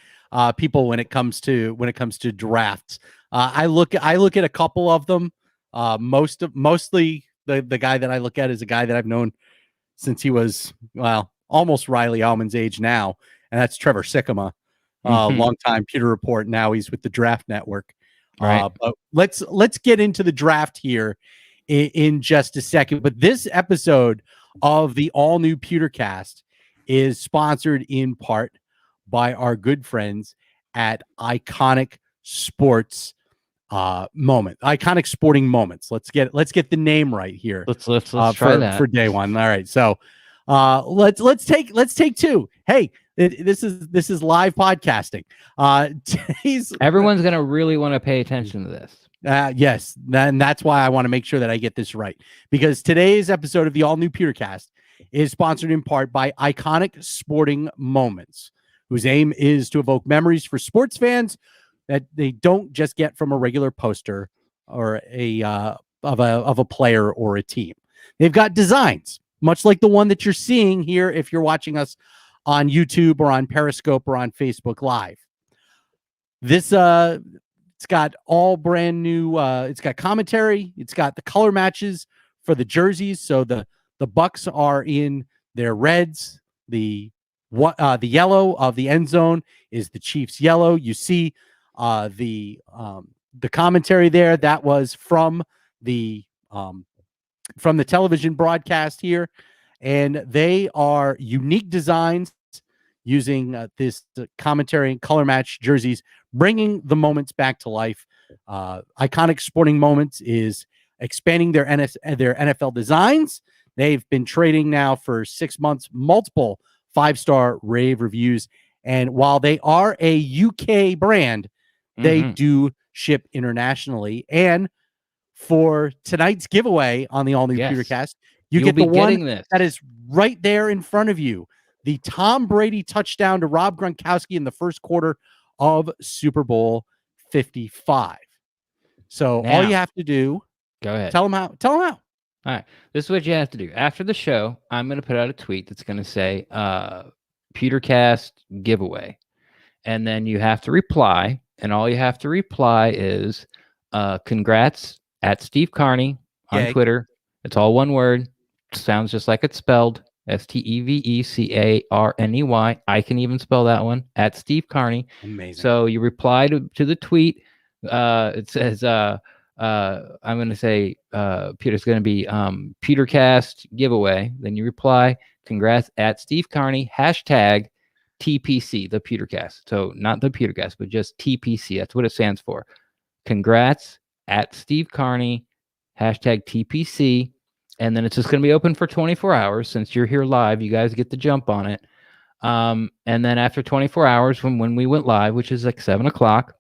people when it comes to drafts. I look at a couple of them. Mostly the guy that I look at is a guy that I've known since he was almost Riley Almond's age now, and that's Trevor Sikkema, longtime Pewter Report. Now he's with the Draft Network. Right. But let's get into the draft here in just a second. But this episode of the all new PewterCast is sponsored in part by our good friends at Iconic Sporting Moments. Let's get the name right here. Let's try that for day one. All right, so let's take two. Hey, this is live podcasting. Everyone's gonna really want to pay attention to this. Yes, and that's why I want to make sure that I get this right, because today's episode of the all new PewterCast is sponsored in part by Iconic Sporting Moments, whose aim is to evoke memories for sports fans that they don't just get from a regular poster or of a player or a team. They've got designs, much like the one that you're seeing here if you're watching us on YouTube or on Periscope or on Facebook Live. This it's got all brand new. It's got commentary. It's got the color matches for the jerseys. So the Bucs are in their reds. The yellow of the end zone is the Chiefs yellow. You see the commentary there. That was from the television broadcast here, and they are unique designs using this commentary and color match jerseys, bringing the moments back to life. Iconic Sporting Moments is expanding their NFL designs. They've been trading now for 6 months, multiple 5-star rave reviews. And while they are a UK brand, they do ship internationally. And for tonight's giveaway on the all new PewterCast, You You'll get the be getting one this. that is right there in front of you. The Tom Brady touchdown to Rob Gronkowski in the first quarter of Super Bowl 55. So all you Now, have to do, go ahead. tell them how. Tell them how. All right. This is what you have to do. After the show, I'm going to put out a tweet that's going to say PewterCast giveaway. And then you have to reply. And all you have to reply is congrats at Steve Carney on Okay. Twitter. It's all one word. Sounds just like it's spelled. STEVECARNEY. I can even spell that one, at Steve Carney. Amazing. So you reply to the tweet. It says, I'm going to say, Peter's going to be PewterCast giveaway. Then you reply, congrats at Steve Carney, hashtag TPC, the PewterCast. So not the PewterCast, but just TPC. That's what it stands for. Congrats at Steve Carney, hashtag TPC. And then it's just going to be open for 24 hours. Since you're here live, you guys get to jump on it. And then after 24 hours from when we went live, which is like 7 o'clock,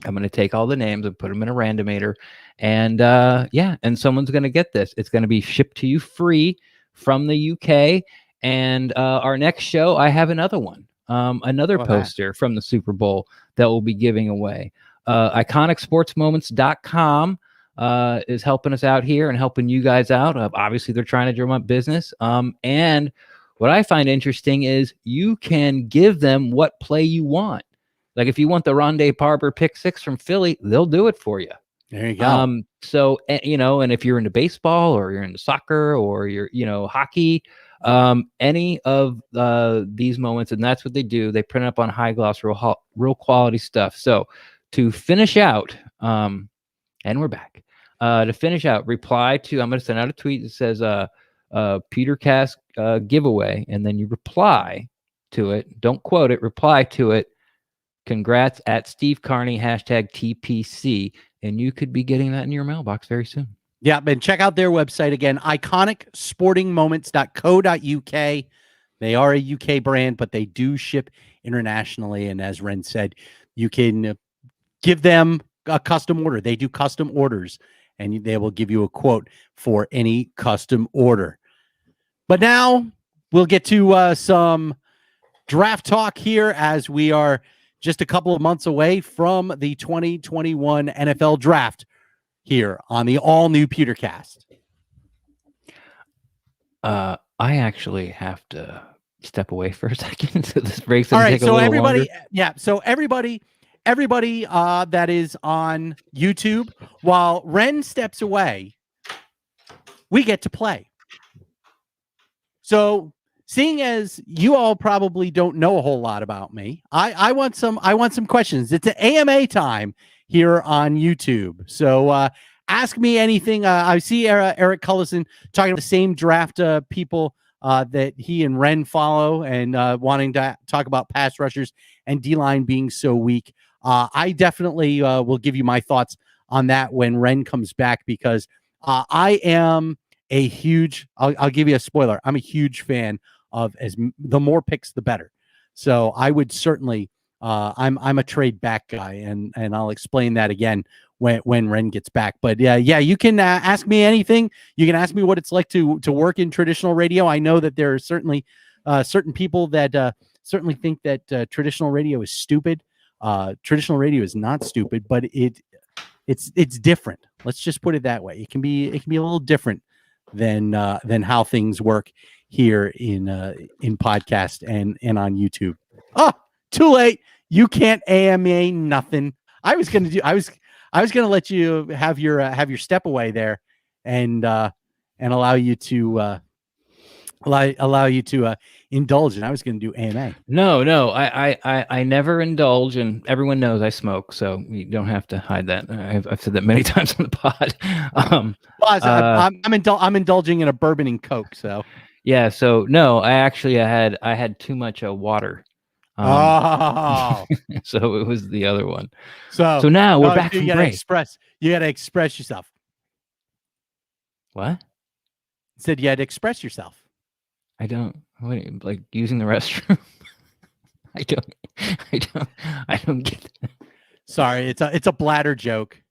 I'm going to take all the names and put them in a randomator. And and someone's going to get this. It's going to be shipped to you free from the UK. And our next show, I have another one, another poster from the Super Bowl that we'll be giving away. IconicSportsMoments.com is helping us out here and helping you guys out. Obviously, they're trying to drum up business. And what I find interesting is you can give them what play you want. Like if you want the Rondé Barber pick 6 from Philly, they'll do it for you. There you go. So, and if you're into baseball or you're into soccer or you're, hockey, any of these moments, and that's what they do. They print up on high gloss, real quality stuff. So to finish out, and we're back. To finish out, reply to, I'm going to send out a tweet that says, PewterCast giveaway, and then you reply to it. Don't quote it, reply to it. Congrats at Steve Carney, hashtag TPC, and you could be getting that in your mailbox very soon. Yeah, and check out their website again, iconicsportingmoments.co.uk. They are a UK brand, but they do ship internationally. And as Ren said, you can give them a custom order. They do custom orders, and they will give you a quote for any custom order. But now we'll get to some draft talk here, as we are just a couple of months away from the 2021 NFL draft here on the all-new PewterCast. I actually have to step away for a second, so this break's all gonna right. take a So little everybody, longer. yeah. So everybody that is on YouTube, while Ren steps away, we get to play. So, seeing as you all probably don't know a whole lot about me, I want some questions. It's an AMA time here on YouTube. So ask me anything. I see Eric Cullison talking about the same draft people that he and Ren follow, and wanting to talk about pass rushers and D-line being so weak. I definitely will give you my thoughts on that when Ren comes back, because I am a huge, I'll give you a spoiler, I'm a huge fan of the more picks, the better. So I would certainly, I'm a trade back guy, and I'll explain that again when Ren gets back. But yeah, you can ask me anything. You can ask me what it's like to work in traditional radio. I know that there are certainly certain people that certainly think that traditional radio is stupid. Traditional radio is not stupid, but it's different. Let's just put it that way. It can be a little different than how things work here in podcast and on YouTube. Oh, too late. You can't AMA nothing. I was gonna let you have your step away there, and allow you to indulge. And I was gonna do AMA. No, I never indulge, and everyone knows I smoke, so you don't have to hide that. I've said that many times on the pod. I'm indulging in a bourbon and Coke. So yeah, so no, I had too much water. So it was the other one. So now we're back from break. You gotta express yourself. What? Said you had to express yourself. I don't like using the restroom. I don't get that. Sorry, it's a bladder joke.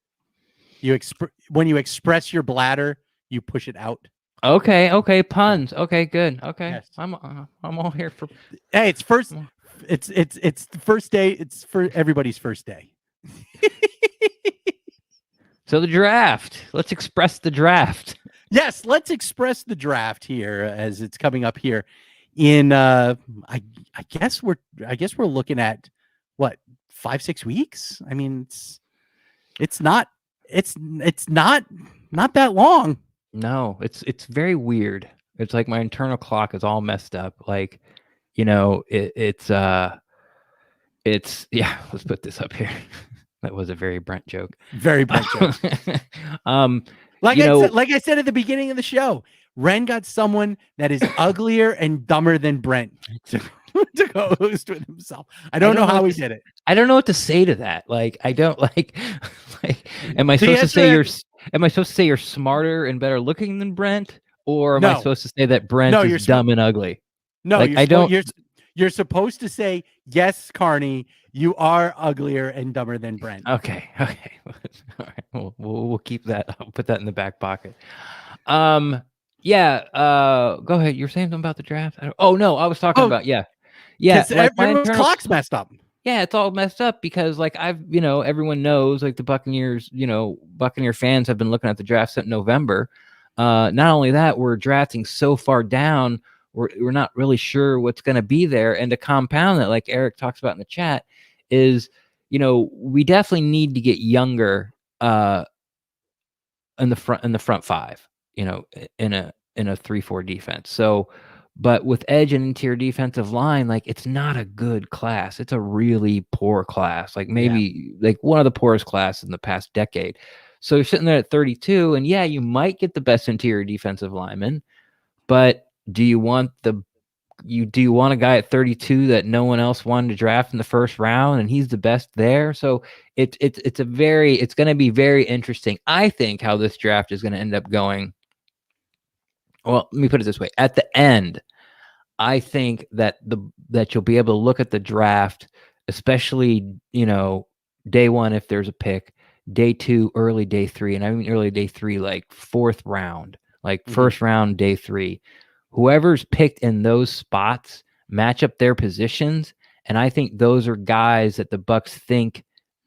When you express your bladder, you push it out. Okay, puns. Okay, good. Okay, Yes. I'm all here for. Hey, it's the first day. It's for everybody's first day. So the draft. Let's express the draft. Yes, let's express the draft here as it's coming up here in I guess we're looking at what, 5-6 weeks. I mean, it's not that long. No, it's very weird. It's like my internal clock is all messed up. Like, you know, it's yeah. Let's put this up here. That was a very Brent joke. Very Brent joke. Like I said at the beginning of the show, Ren got someone that is uglier and dumber than Brent to co-host with himself. I don't know how he did it. I don't know what to say to that. Like, I don't like. Am I supposed to say you're smarter and better looking than Brent, or am I supposed to say that Brent is dumb and ugly? No, like, You're supposed to say, yes, Carney, you are uglier and dumber than Brent. Okay. All right. We'll keep that. I'll put that in the back pocket. Yeah. Go ahead. You were saying something about the draft. I was talking about yeah. Like everyone's clock's messed up. Yeah, it's all messed up because like everyone knows like the Buccaneers, Buccaneer fans have been looking at the draft since November. Not only that, we're drafting so far down. We're not really sure what's going to be there. And to compound that, like Eric talks about in the chat, is, we definitely need to get younger in the front five, in a 3-4 defense. So, but with edge and interior defensive line, like it's not a good class. It's a really poor class, like maybe like one of the poorest classes in the past decade. So you're sitting there at 32, and yeah, you might get the best interior defensive lineman, but do you want a guy at 32 that no one else wanted to draft in the first round and he's the best there? So it's going to be very interesting. I think how this draft is going to end up going. Well, let me put it this way. At the end, I think that you'll be able to look at the draft, especially, day one, if there's a pick, day two, early day three. And I mean, early day three, like fourth round, like first round, day three. Whoever's picked in those spots match up their positions. And I think those are guys that the Bucs think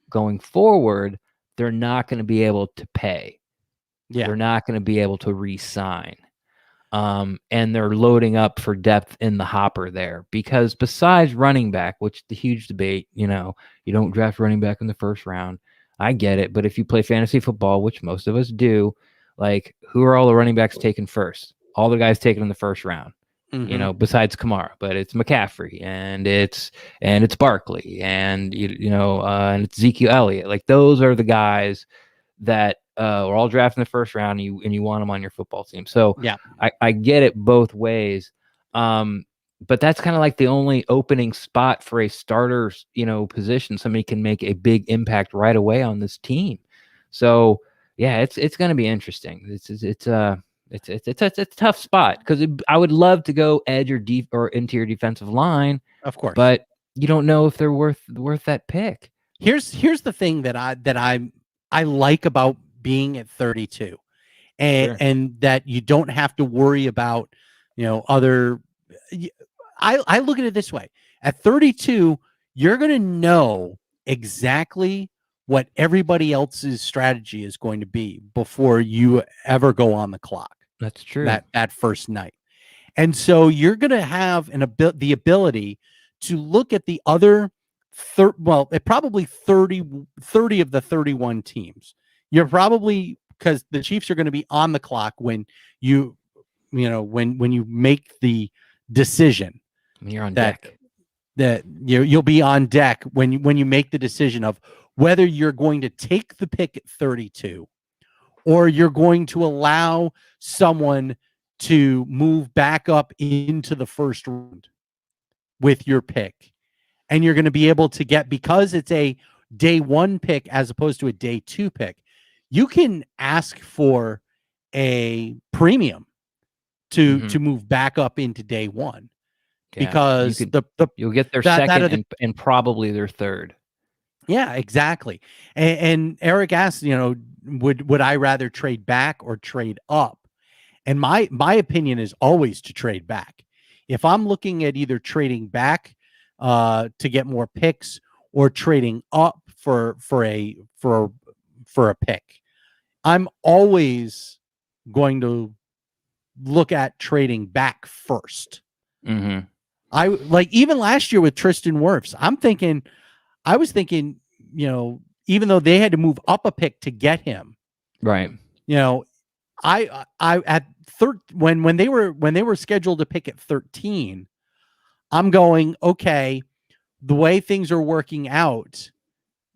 going forward, they're not going to be able to pay. Yeah. They're not going to be able to re-sign. And they're loading up for depth in the hopper there, because besides running back, which the huge debate, you don't draft running back in the first round. I get it. But if you play fantasy football, which most of us do, like, who are all the running backs taken first? All the guys taken in the first round, besides Kamara, but it's McCaffrey and it's Barkley and and it's Ezekiel Elliott. Like, those are the guys that are all drafted in the first round, and you want them on your football team. So yeah, I get it both ways. But that's kind of like the only opening spot for a starter, position. Somebody can make a big impact right away on this team. So yeah, it's going to be interesting. It's a tough spot, because I would love to go edge or interior defensive line, of course, but you don't know if they're worth that pick. Here's the thing that I like about being at 32, and that you don't have to worry about other. I look at it this way: at 32, you're going to know exactly what everybody else's strategy is going to be before you ever go on the clock. That's true. That first night. And so you're going to have the ability to look at the other probably 30 of the 31 teams. You're probably, because the Chiefs are going to be on the clock when you make the decision. When you're on deck. That you'll be on deck when you make the decision of whether you're going to take the pick at 32, or you're going to allow someone to move back up into the first round with your pick. And you're going to be able to get, because it's a day one pick as opposed to a day two pick, you can ask for a premium to move back up into day one. Yeah, because you'll get their second and probably their third. Yeah, exactly. And Eric asked, would I rather trade back or trade up? And my opinion is always to trade back. If I'm looking at either trading back to get more picks or trading up for a pick, I'm always going to look at trading back first. Mm-hmm. I like even last year with Tristan Wirfs, I was thinking, even though they had to move up a pick to get him, right? I at when they were scheduled to pick at 13, I'm going, okay, the way things are working out,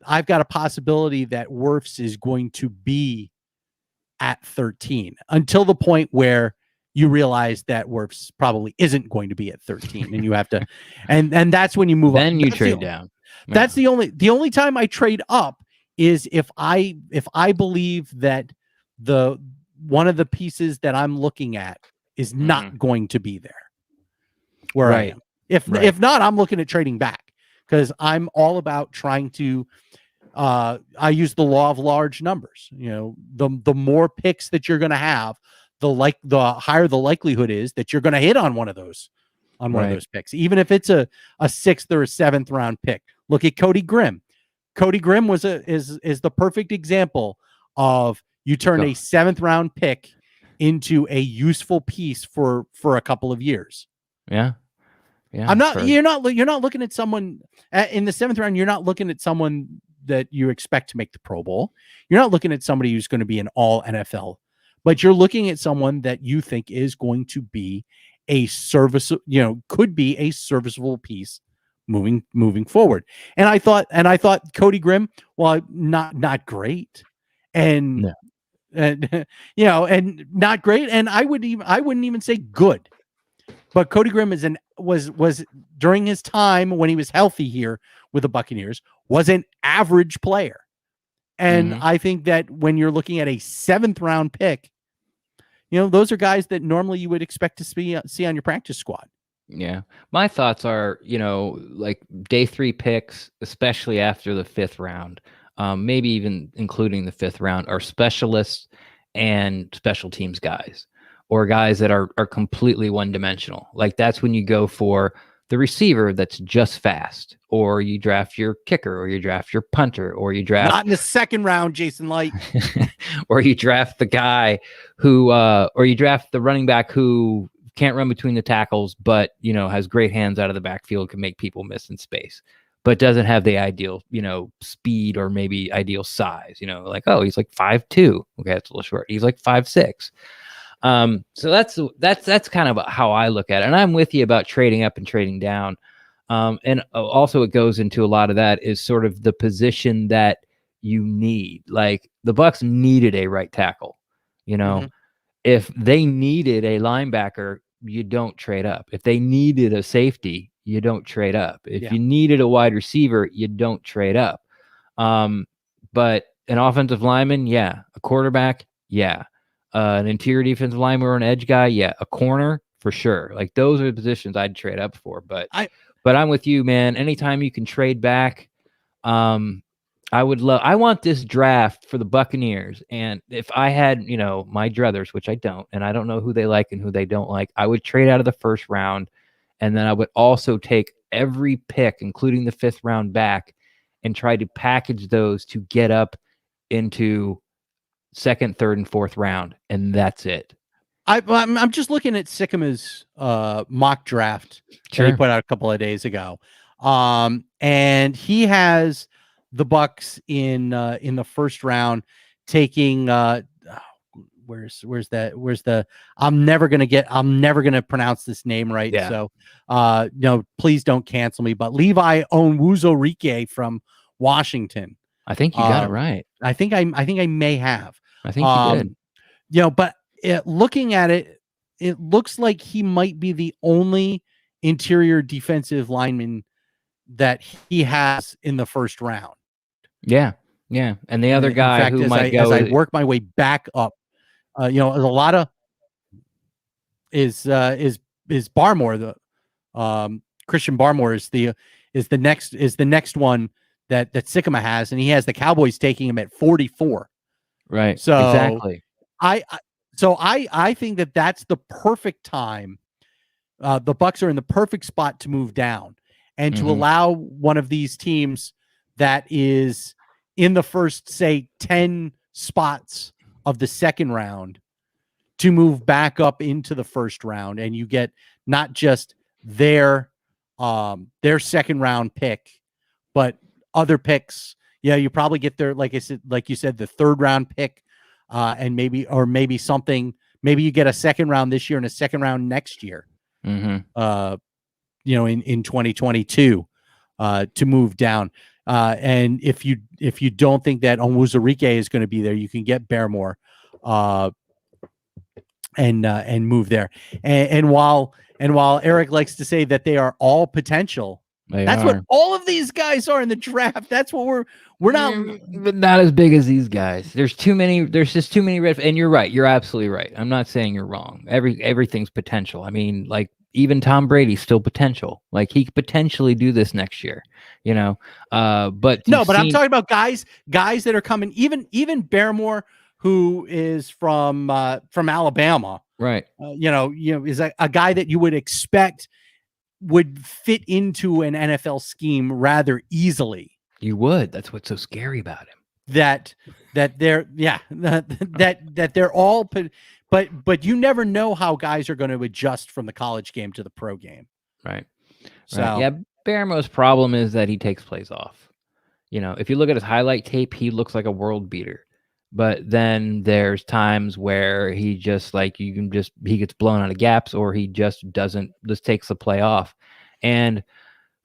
I've got a possibility that Wirfs is going to be at 13 until the point where you realize that Wirfs probably isn't going to be at 13 and you have to, and that's when you move up. Then you trade down. That's the only time I trade up is if I believe that one of the pieces that I'm looking at is not going to be there where I am. If not, I'm looking at trading back because I'm all about trying to I use the law of large numbers. The more picks that you're going to have, the higher the likelihood is that you're going to hit on one of those one of those picks, even if it's a 6th or a 7th round pick. Look at Cody Grimm. Cody Grimm is the perfect example of you turn a 7th round pick into a useful piece for a couple of years. Yeah. You're not looking at someone in the 7th round. You're not looking at someone that you expect to make the Pro Bowl. You're not looking at somebody who's going to be an all NFL, but you're looking at someone that you think is going to be a could be a serviceable piece moving forward. And I thought Cody Grimm, well, not great. And not great. And I wouldn't even say good. But Cody Grimm was during his time when he was healthy here with the Buccaneers was an average player. And I think that when you're looking at a 7th round pick, those are guys that normally you would expect to see on your practice squad. Yeah. My thoughts are, like day 3 picks, especially after the 5th round, maybe even including the 5th round, are specialists and special teams guys, or guys that are completely one-dimensional. Like that's when you go for the receiver that's just fast, or you draft your kicker, or you draft your punter, or you draft not in the 2nd round, Jason Light, or you draft the guy who, or you draft the running back who can't run between the tackles, but has great hands out of the backfield, can make people miss in space, but doesn't have the ideal, speed or maybe ideal size. Like, oh, he's like 5'2". Okay, that's a little short. He's like 5'6". So that's kind of how I look at it. And I'm with you about trading up and trading down. And also it goes into a lot of that is sort of the position that you need. Like the Bucs needed a right tackle, if they needed a linebacker, you don't trade up. If they needed a safety, you don't trade up. If you needed a wide receiver, you don't trade up. But an offensive lineman, a quarterback, an interior defensive lineman or an edge guy, a corner for sure. Like those are the positions I'd trade up for. But I'm with you, man. Anytime you can trade back, I want this draft for the Buccaneers. And if I had, my druthers, which I don't, and I don't know who they like and who they don't like, I would trade out of the 1st round. And then I would also take every pick, including the 5th round back, and try to package those to get up into 2nd, 3rd, and 4th round. And that's it. I'm just looking at Sycamores mock draft that he put out a couple of days ago. And he has the Bucs in the 1st round taking where's the I'm never gonna pronounce this name right. So please don't cancel me, but Levi Onwuzurike from Washington. I think you got it right. I think I may have. I think you did. But looking at it, it looks like he might be the only interior defensive lineman that he has in the 1st round. Yeah. And the other guy fact, who as I work my way back up, a lot of is Barmore. The Christian Barmore is the next one that Sycamore has, and he has the Cowboys taking him at 44. Right. So exactly. So I think that that's the perfect time. The Bucs are in the perfect spot to move down and to allow one of these teams that is in the first, say, 10 spots of the second round to move back up into the first round, and you get not just their second round pick, but other picks. Yeah, you probably get their, like you said, the third round pick, and maybe something. Maybe you get a second round this year and a second round next year. In 2022, to move down. And if you don't think that Onwuzurike is going to be there, you can get Barmore, and move there. And while Eric likes to say that they are all potential, that's what all of these guys are in the draft. That's what we're not, but not as big as these guys. There's just too many red. And you're right. You're absolutely right. I'm not saying you're wrong. Everything's potential. I mean, like, even Tom Brady's still potential. Like, he could potentially do this next year, but I'm talking about guys that are coming, even Barmore, who is from Alabama, right? Is a guy that you would expect would fit into an NFL scheme rather easily. You would. That's what's so scary about him. That they're all, but you never know how guys are going to adjust from the college game to the pro game. Right. So yeah, Barmore's problem is that he takes plays off. If you look at his highlight tape, he looks like a world beater. But then there's times where he just, like, he gets blown out of gaps, or he just takes the play off. And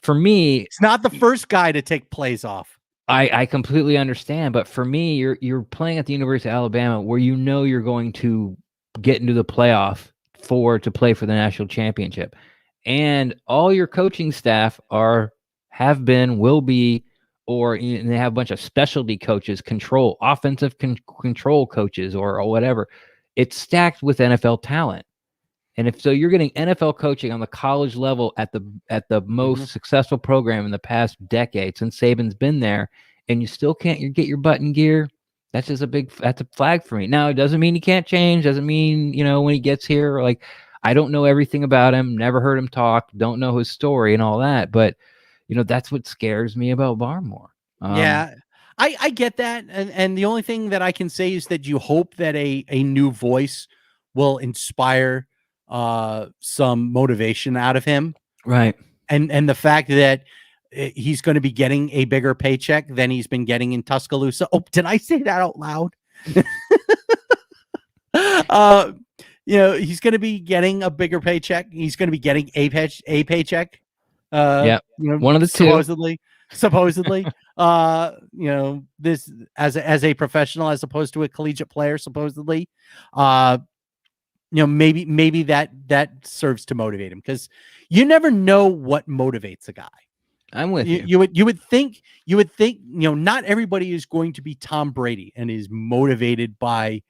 for me, it's not the first guy to take plays off. I completely understand. But for me, you're playing at the University of Alabama, where you're going to get into the playoff to play for the national championship. And all your coaching staff have been, will be, and they have a bunch of specialty coaches, offensive control coaches, or whatever. It's stacked with NFL talent. And if so, you're getting NFL coaching on the college level at the most successful program in the past decade since Saban's been there, and you still can't get your butt in gear. That's just that's a flag for me. Now, it doesn't mean he can't change. Doesn't mean, when he gets here, like, I don't know everything about him, never heard him talk, don't know his story and all that. But, that's what scares me about Barmore. Yeah, I get that. And the only thing that I can say is that you hope that a new voice will inspire some motivation out of him. Right. And the fact that he's going to be getting a bigger paycheck than he's been getting in Tuscaloosa. Oh, did I say that out loud? He's going to be getting a bigger paycheck. He's going to be getting a paycheck. Yeah. One of the supposedly, this as a professional, as opposed to a collegiate player, supposedly, maybe that serves to motivate him, because you never know what motivates a guy. I'm with you. You would think, not everybody is going to be Tom Brady and is motivated by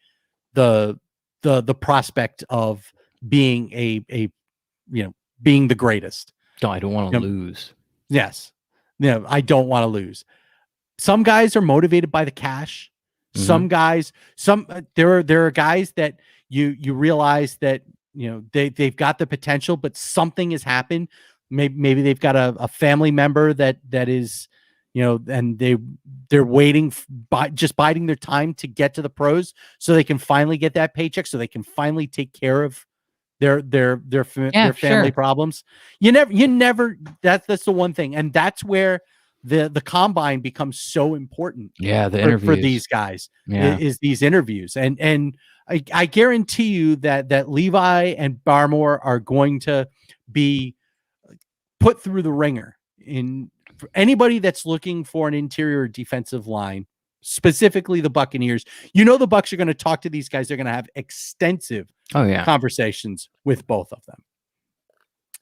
the prospect of being being the greatest. No, I don't want to lose. Yes. I don't want to lose. Some guys are motivated by the cash. Some guys, there are guys that you realize that, they've got the potential, but something has happened. Maybe they've got a family member that is, and they're waiting, just biding their time to get to the pros so they can finally get that paycheck, so they can finally take care of their family problems. You never, that's the one thing. And that's where the combine becomes so important. Yeah. The interviews for these guys is these interviews. And I guarantee you that Levi and Barmore are going to be put through the ringer. For anybody that's looking for an interior defensive line, specifically the Buccaneers, the Bucs are going to talk to these guys. They're going to have extensive conversations with both of them.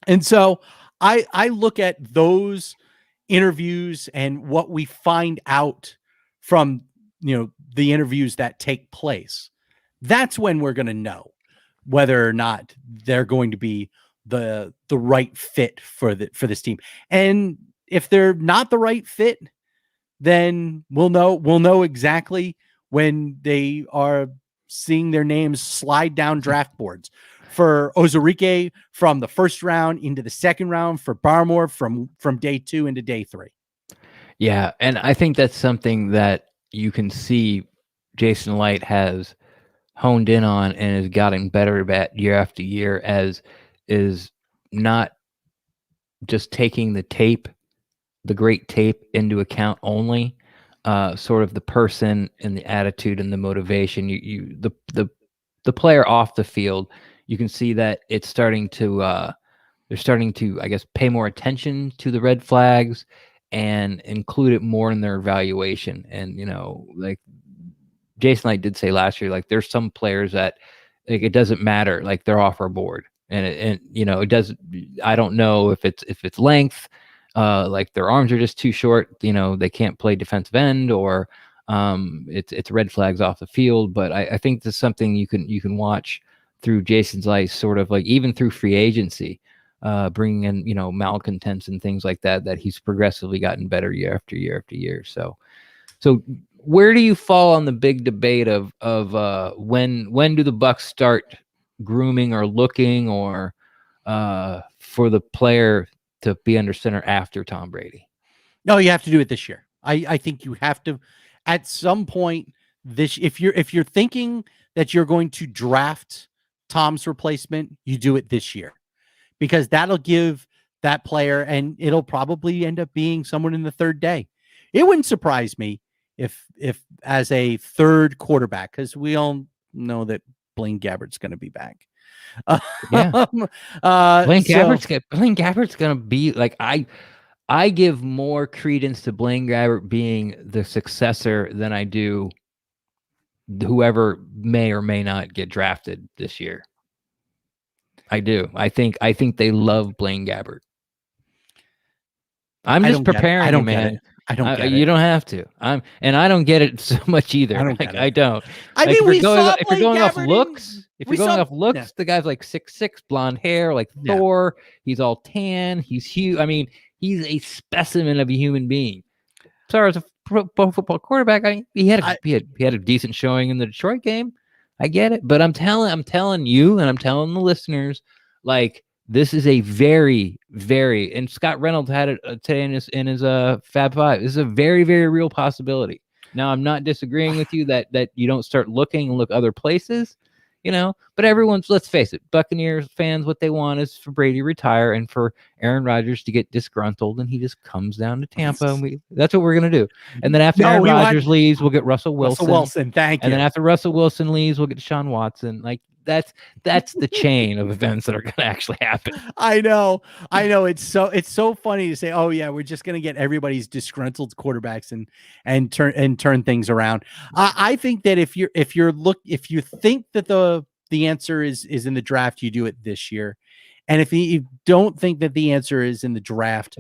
And so I look at those interviews and what we find out from, the interviews that take place. That's when we're going to know whether or not they're going to be the right fit for this team. And if they're not the right fit, then we'll know exactly when they are seeing their names slide down draft boards. For Ozarike from the first round into the second round, for Barmore from day 2 into day 3. Yeah, and I think that's something that you can see Jason Light has honed in on and has gotten better at year after year, as is not just taking the tape, the great tape, into account only, sort of the person and the attitude and the motivation. The player off the field, you can see that it's starting to they're starting to, I guess, pay more attention to the red flags and include it more in their evaluation. And like Jason Light did say last year, like there's some players that like it doesn't matter, like they're off our board, and it doesn't. I don't know if it's length, like their arms are just too short, they can't play defensive end, or it's red flags off the field. But I think that's something you can watch through Jason's eyes, sort of like even through free agency, bringing in malcontents and things like that he's progressively gotten better year after year after year. So where do you fall on the big debate of when do the Bucs start grooming or looking or for the player to be under center after Tom Brady? No, you have to do it this year. I think you have to, at some point this, if you're thinking that you're going to draft Tom's replacement, you do it this year, because that'll give that player, and it'll probably end up being someone in the third day. It wouldn't surprise me if as a third quarterback, because we all know that Blaine Gabbert's going to be back. Yeah. Blaine Gabbert's going to be like, I give more credence to Blaine Gabbert being the successor than I do whoever may or may not get drafted this year. I do. I think they love Blaine Gabbert. I'm just preparing you, man. I don't get it. You don't have to. And I don't get it so much either. I don't. I mean, if you're going off looks, the guy's like 6'6", blonde hair, like Thor. He's all tan. He's huge. I mean, he's a specimen of a human being. Sorry, as a pro football quarterback, he had a decent showing in the Detroit game. I get it, but I'm telling you, and I'm telling the listeners, like, this is a very, very, and Scott Reynolds had it today in his Fab Five. This is a very, very real possibility. Now, I'm not disagreeing with you that you don't start looking and look other places, but let's face it, Buccaneers fans, what they want is for Brady to retire and for Aaron Rodgers to get disgruntled, and he just comes down to Tampa, and that's what we're going to do. And then after Aaron Rodgers leaves, we'll get Russell Wilson. Thank you. And then after Russell Wilson leaves, we'll get Deshaun Watson. Like, that's the chain of events that are going to actually happen. I know. It's so funny to say, oh yeah, we're just going to get everybody's disgruntled quarterbacks and turn things around. I think that if you think that the answer is in the draft, you do it this year. And if you don't think that the answer is in the draft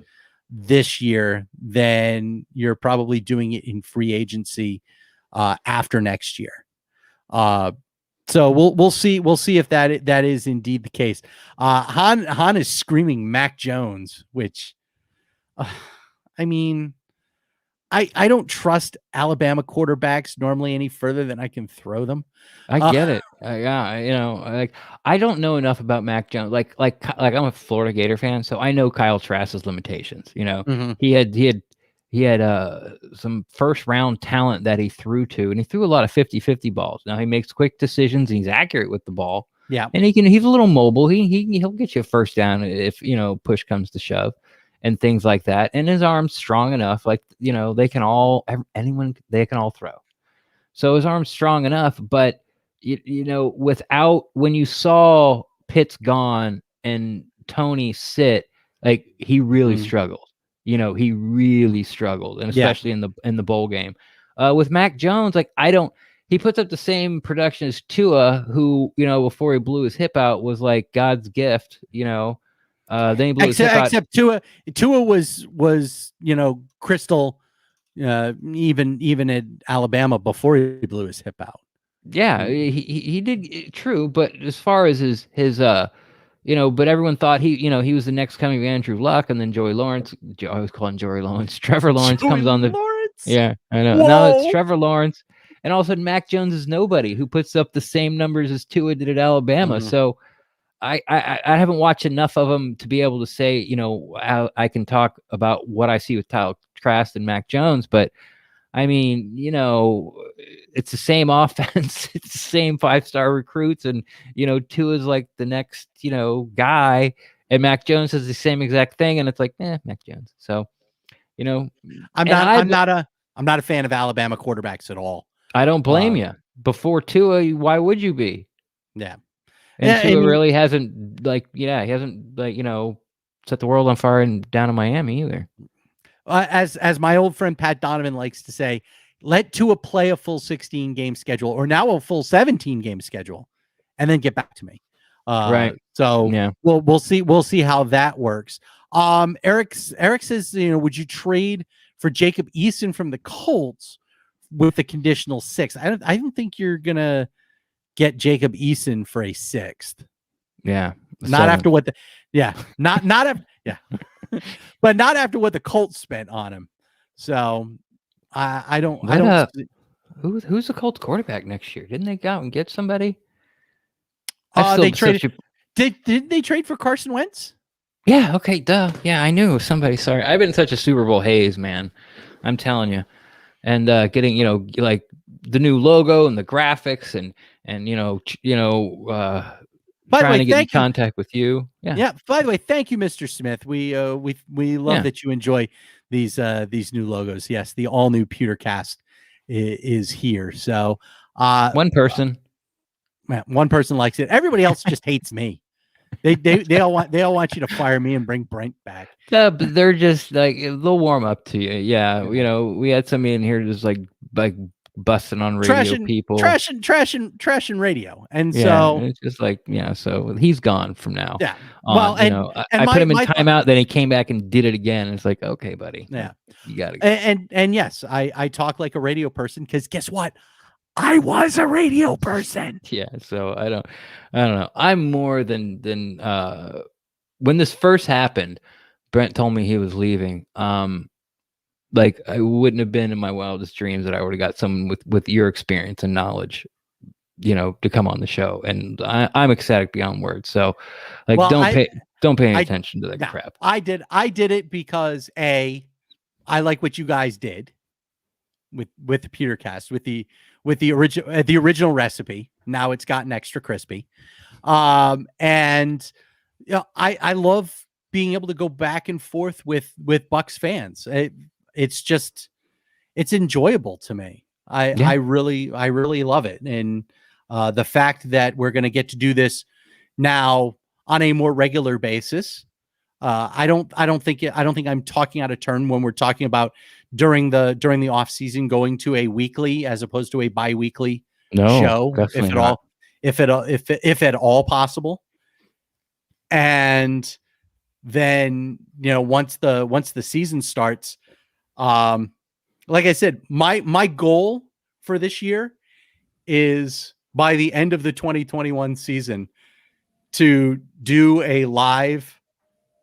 this year, then you're probably doing it in free agency after next year. So we'll see if that is indeed the case. Han is screaming Mac Jones, which I mean, I don't trust Alabama quarterbacks normally any further than I can throw them. I get it. I don't know enough about Mac Jones. Like I'm a Florida Gator fan, so I know Kyle Trask's limitations. Mm-hmm. He had some first round talent that he threw to, and he threw a lot of 50-50 balls. Now he makes quick decisions and he's accurate with the ball. Yeah. And he's a little mobile. He'll get you a first down if, push comes to shove and things like that. And his arm's strong enough, like, they can all throw. So his arm's strong enough, but when you saw Pitts gone and Tony sit, like, he really struggled. He really struggled, and especially in the bowl game. With Mac Jones, like, he puts up the same production as Tua, who, before he blew his hip out was like God's gift, then he blew his hip out. Except Tua was crystal, even at Alabama before he blew his hip out. Yeah, he did, true, but as far as his but everyone thought he was the next coming of Andrew Luck, and then Joey Lawrence. I was calling Joey Lawrence. Trevor Lawrence comes on the. Lawrence? Yeah, I know. Whoa. Now it's Trevor Lawrence, and all of a sudden Mac Jones is nobody who puts up the same numbers as Tua did at Alabama. So I haven't watched enough of them to be able to say, you know, I can talk about what I see with Kyle Trask and Mac Jones, but I mean, you know, it's the same offense, it's the same 5-star recruits, and you know, Tua is like the next, you know, guy, and Mac Jones does the same exact thing, and it's like, Mac Jones. So, you know, I'm not a fan of Alabama quarterbacks at all. I don't blame you. Before Tua, why would you be? Yeah. And Tua really hasn't he hasn't you know, set the world on fire and down in Miami either. As my old friend Pat Donovan likes to say, let Tua play a full 16 game schedule, or now a full 17 game schedule, and then get back to me. Right. So yeah, we'll see how that works. Eric says, you know, would you trade for Jacob Eason from the Colts with the conditional 6th? I don't think you're gonna get Jacob Eason for a 6th. Yeah. Not after what but not after what the Colts spent on him. So I don't. Who's the Colts quarterback next year? Didn't they go out and get somebody? They traded. Did they trade for Carson Wentz? Yeah. Okay. Duh. Yeah, I knew somebody. Sorry, I've been in such a Super Bowl haze, man. I'm telling you. And getting, you know, like the new logo and the graphics and trying to get in contact with you. Yeah. By the way, thank you, Mr. Smith. We love that you enjoy these new logos. Yes, the all new PewterCast is here. So one person likes it. Everybody else just hates me. They all want you to fire me and bring Brent back. Yeah, but they're just like, they'll warm up to you. Yeah, you know, we had somebody in here just like busting on radio, people trashing radio, and so it's just like, so he's gone from now. Yeah, well, I put him in timeout, then he came back and did it again. And it's like, okay, buddy, you got to. And yes, I talk like a radio person, because guess what? I was a radio person. Yeah, so I don't know. I'm more than when this first happened, Brent told me he was leaving. Like, I wouldn't have been in my wildest dreams that I would have got someone with your experience and knowledge, you know, to come on the show. And I'm ecstatic beyond words. So, like, don't pay any attention to that crap. I did it because I like what you guys did with the PewterCast, with the original recipe. Now it's gotten extra crispy. And you know, I love being able to go back and forth with Bucs fans. It's enjoyable to me. I really love it. And the fact that we're going to get to do this now on a more regular basis. I don't think I'm talking out of turn when we're talking about during the off season going to a weekly as opposed to a bi-weekly show, if at all possible. And then, you know, once the season starts, like I said, my goal for this year is by the end of the 2021 season to do a live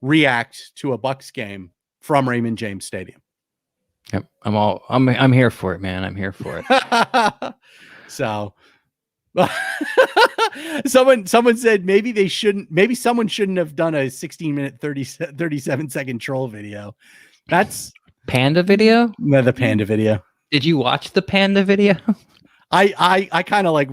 react to a Bucs game from Raymond James Stadium. Yep, I'm here for it, man. I'm here for it. So someone said maybe someone shouldn't have done a 16-minute 37-second troll video. That's Panda video? No, the Panda video. Did you watch the Panda video? I kind of like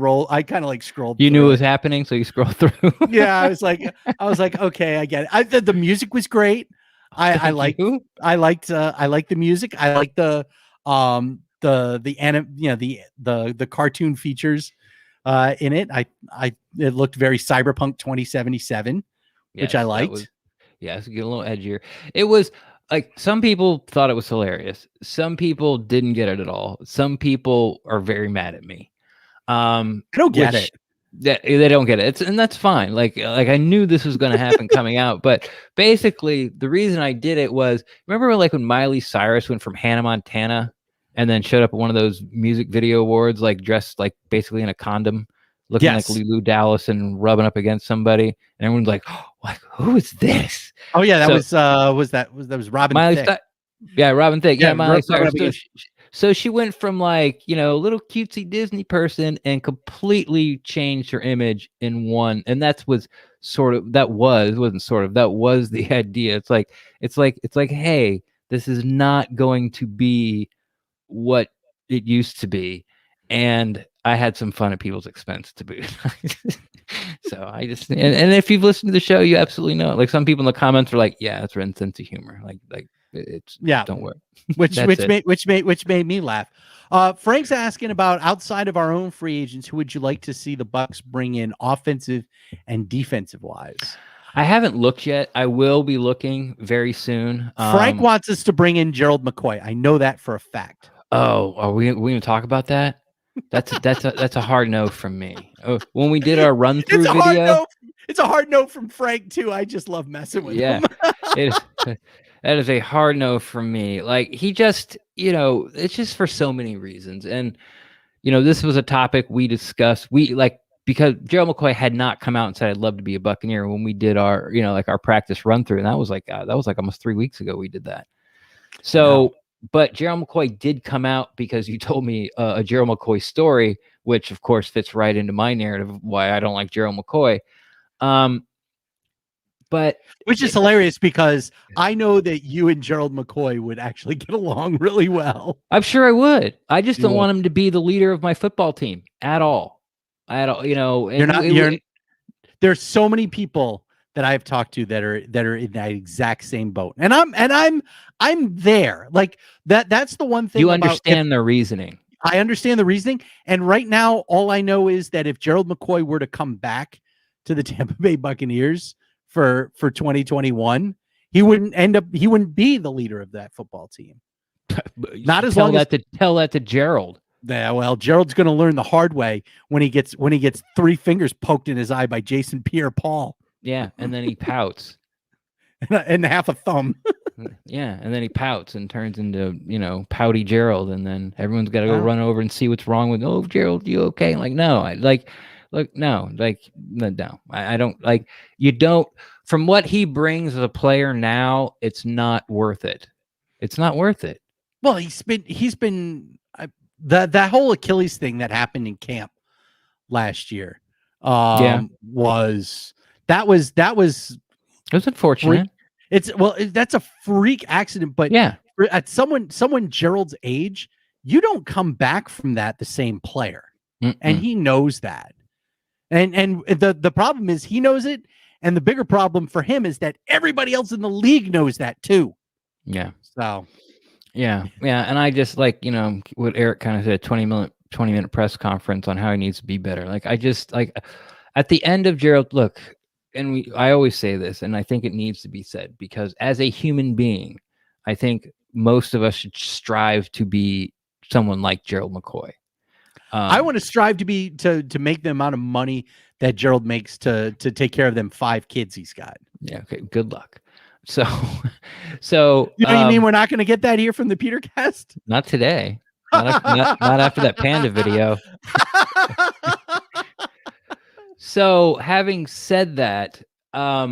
scrolled. You knew it was happening, so you scrolled through. Yeah, I was like, okay, I get it. The music was great. I liked the music. I like the cartoon features in it. It looked very Cyberpunk 2077, which I liked. It's a little edgier. It was like, some people thought it was hilarious. Some people didn't get it at all. Some people are very mad at me. I don't get it. They don't get it. And that's fine. Like I knew this was going to happen coming out, but basically the reason I did it was, remember like when Miley Cyrus went from Hannah Montana and then showed up at one of those music video awards, like dressed like basically in a condom, looking like Lulu Dallas and rubbing up against somebody, and everyone's like, oh, like, who is this? Oh yeah, that was Robin Thicke. Robin Thicke. Yeah, Miley Cyrus. So she went from like, little cutesy Disney person and completely changed her image in one. And that was that was the idea. It's like, hey, this is not going to be what it used to be. And I had some fun at people's expense to boot. So I just and if you've listened to the show, you absolutely know it. Like some people in the comments are like, yeah, that's Ren's sense of humor. Like it's don't worry. Which made me laugh. Frank's asking about outside of our own free agents, who would you like to see the Bucs bring in offensive and defensive wise? I haven't looked yet. I will be looking very soon. Frank wants us to bring in Gerald McCoy. I know that for a fact. Oh, are we going to talk about that? That's a hard no from me. When we did our run through video, it's a hard no from Frank too. I just love messing with him. That is a hard no from me. Like he just, it's just for so many reasons. And this was a topic we discussed. Because Gerald McCoy had not come out and said I'd love to be a Buccaneer when we did our, our practice run through, and that was like almost 3 weeks ago we did that. So. Wow. But Gerald McCoy did come out because you told me a Gerald McCoy story, which of course fits right into my narrative of why I don't like Gerald McCoy. But which is hilarious because I know that you and Gerald McCoy would actually get along really well. I'm sure I would. I just don't want him to be the leader of my football team at all. There's so many people that I've talked to that are in that exact same boat. And I'm there. Like that's the one thing. You understand their reasoning. I understand the reasoning. And right now, all I know is that if Gerald McCoy were to come back to the Tampa Bay Buccaneers for 2021, he wouldn't be the leader of that football team. Not as long as tell that to Gerald. Yeah, well, Gerald's going to learn the hard way when he gets 3 fingers poked in his eye by Jason Pierre-Paul. Yeah, and then he pouts. and half a thumb. Yeah, and then he pouts and turns into, pouty Gerald, and then everyone's got to go run over and see what's wrong with, oh, Gerald, you okay? Like, no, I don't like, you don't, from what he brings as a player now, it's not worth it. It's not worth it. Well, he's been that whole Achilles thing that happened in camp last year was unfortunate. That's a freak accident, but yeah, at someone Gerald's age, you don't come back from that the same player. And he knows that. And the problem is he knows it, and the bigger problem for him is that everybody else in the league knows that too. Yeah. So yeah, and I just what Eric kind of said, 20-minute press conference on how he needs to be better. Like I just at the end of Gerald, look, and I always say this, and I think it needs to be said, because as a human being, I think most of us should strive to be someone like Gerald McCoy. I want to strive to be to make the amount of money that Gerald makes to take care of them 5 kids he's got. Yeah. Okay. Good luck. So you mean we're not going to get that here from the PewterCast? Not today. Not after that panda video. So having said that, I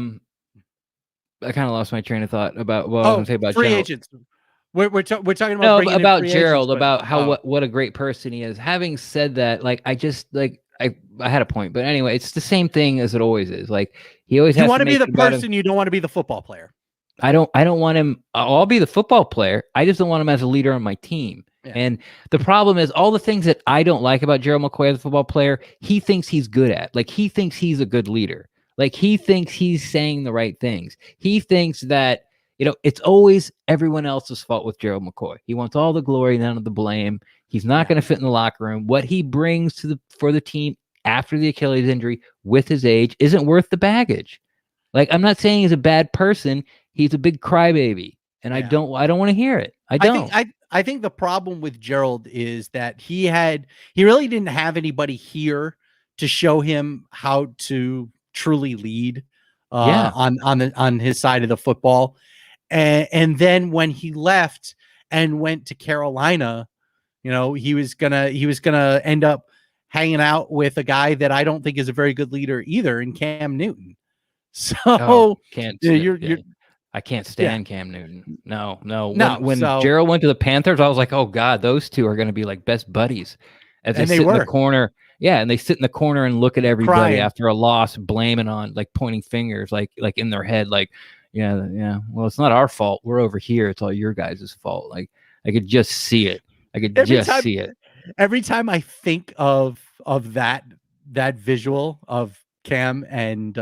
kind of lost my train of thought about what I was going to say about free Gerald. Agents. We're talking about Gerald, about what a great person he is. Having said that, I had a point, but anyway, it's the same thing as it always is. Like he always has to be the person. You don't want to be the football player. I don't want him. I'll be the football player. I just don't want him as a leader on my team. Yeah. And the problem is all the things that I don't like about Gerald McCoy as a football player, he thinks he's good at. Like he thinks he's a good leader. Like he thinks he's saying the right things. He thinks that, it's always everyone else's fault with Gerald McCoy. He wants all the glory, none of the blame. He's not going to fit in the locker room. What he brings for the team after the Achilles injury with his age isn't worth the baggage. Like, I'm not saying he's a bad person. He's a big crybaby, and I don't want to hear it. I think the problem with Gerald is that he really didn't have anybody here to show him how to truly lead on his side of the football. And then when he left and went to Carolina, he was gonna end up hanging out with a guy that I don't think is a very good leader either, in Cam Newton. So I can't stand Cam Newton. No. No, When so Gerald went to the Panthers, I was like, oh God, those two are going to be like best buddies. As they and they sit in the were corner. Yeah, and they sit in the corner and look at everybody crying. after a loss, blaming on, like, pointing fingers, like in their head, like, yeah. Well, it's not our fault. We're over here. It's all your guys' fault. Like, I could just see it. See it. Every time I think of that visual of Cam and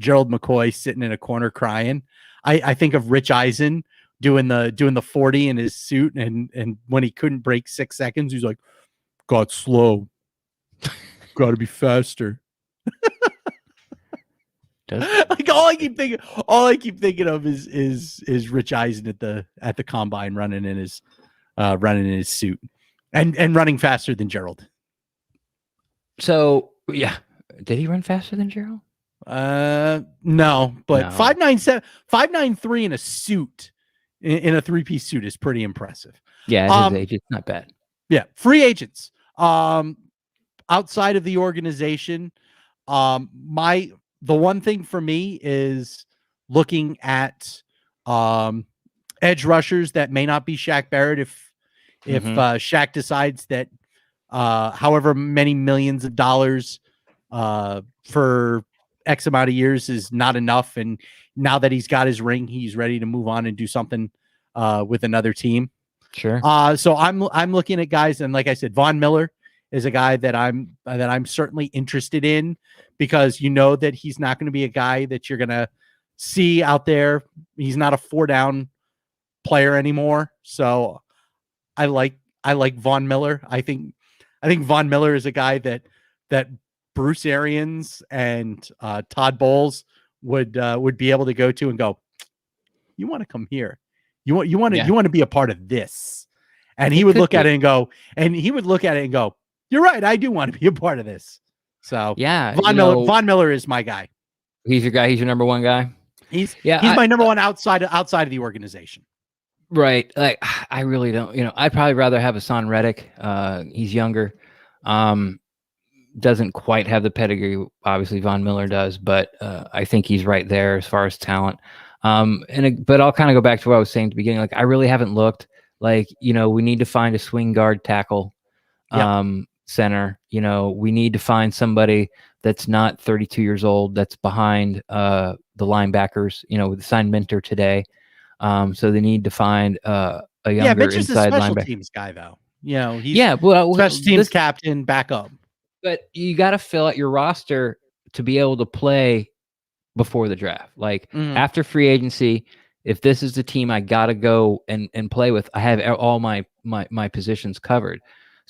Gerald McCoy sitting in a corner crying, I think of Rich Eisen doing the 40 in his suit, and when he couldn't break 6 seconds, he's like, got slow. Got to be faster. Like all I keep thinking of is Rich Eisen at the combine running in his suit and running faster than Gerald. So yeah, did he run faster than Gerald? No, but no. 5'9" in a suit, in a 3-piece suit is pretty impressive. Yeah, at his age, it's not bad. Yeah, free agents. Outside of the organization, the one thing for me is looking at edge rushers that may not be Shaq Barrett if Shaq decides that however many millions of dollars for X amount of years is not enough, and now that he's got his ring, he's ready to move on and do something with another team. Sure. So I'm looking at guys, and like I said, Von Miller is a guy that I'm certainly interested in, because you know that he's not going to be a guy that you're going to see out there. He's not a 4-down player anymore. So I like Von Miller. I think Von Miller is a guy that Bruce Arians and Todd Bowles would be able to go to and go, you want to come here. You want to be a part of this. And he would look at it and go, you're right. I do want to be a part of this. So yeah, Von Miller is my guy. He's your guy. He's your number one guy. He's my number one outside of the organization. Right. Like, I really don't, I'd probably rather have Hassan Reddick. He's younger. Doesn't quite have the pedigree. Obviously Von Miller does, but I think he's right there as far as talent. But I'll kind of go back to what I was saying at the beginning. Like, I really haven't looked. Like, we need to find a swing guard tackle. Center. We need to find somebody that's not 32 years old, that's behind the linebackers, with signed Mentor today. So they need to find a younger Mitch is inside a special linebacker. Teams guy, though. He's special teams captain, backup. But you got to fill out your roster to be able to play before the draft. Like, after free agency, if this is the team I got to go and play with, I have all my positions covered.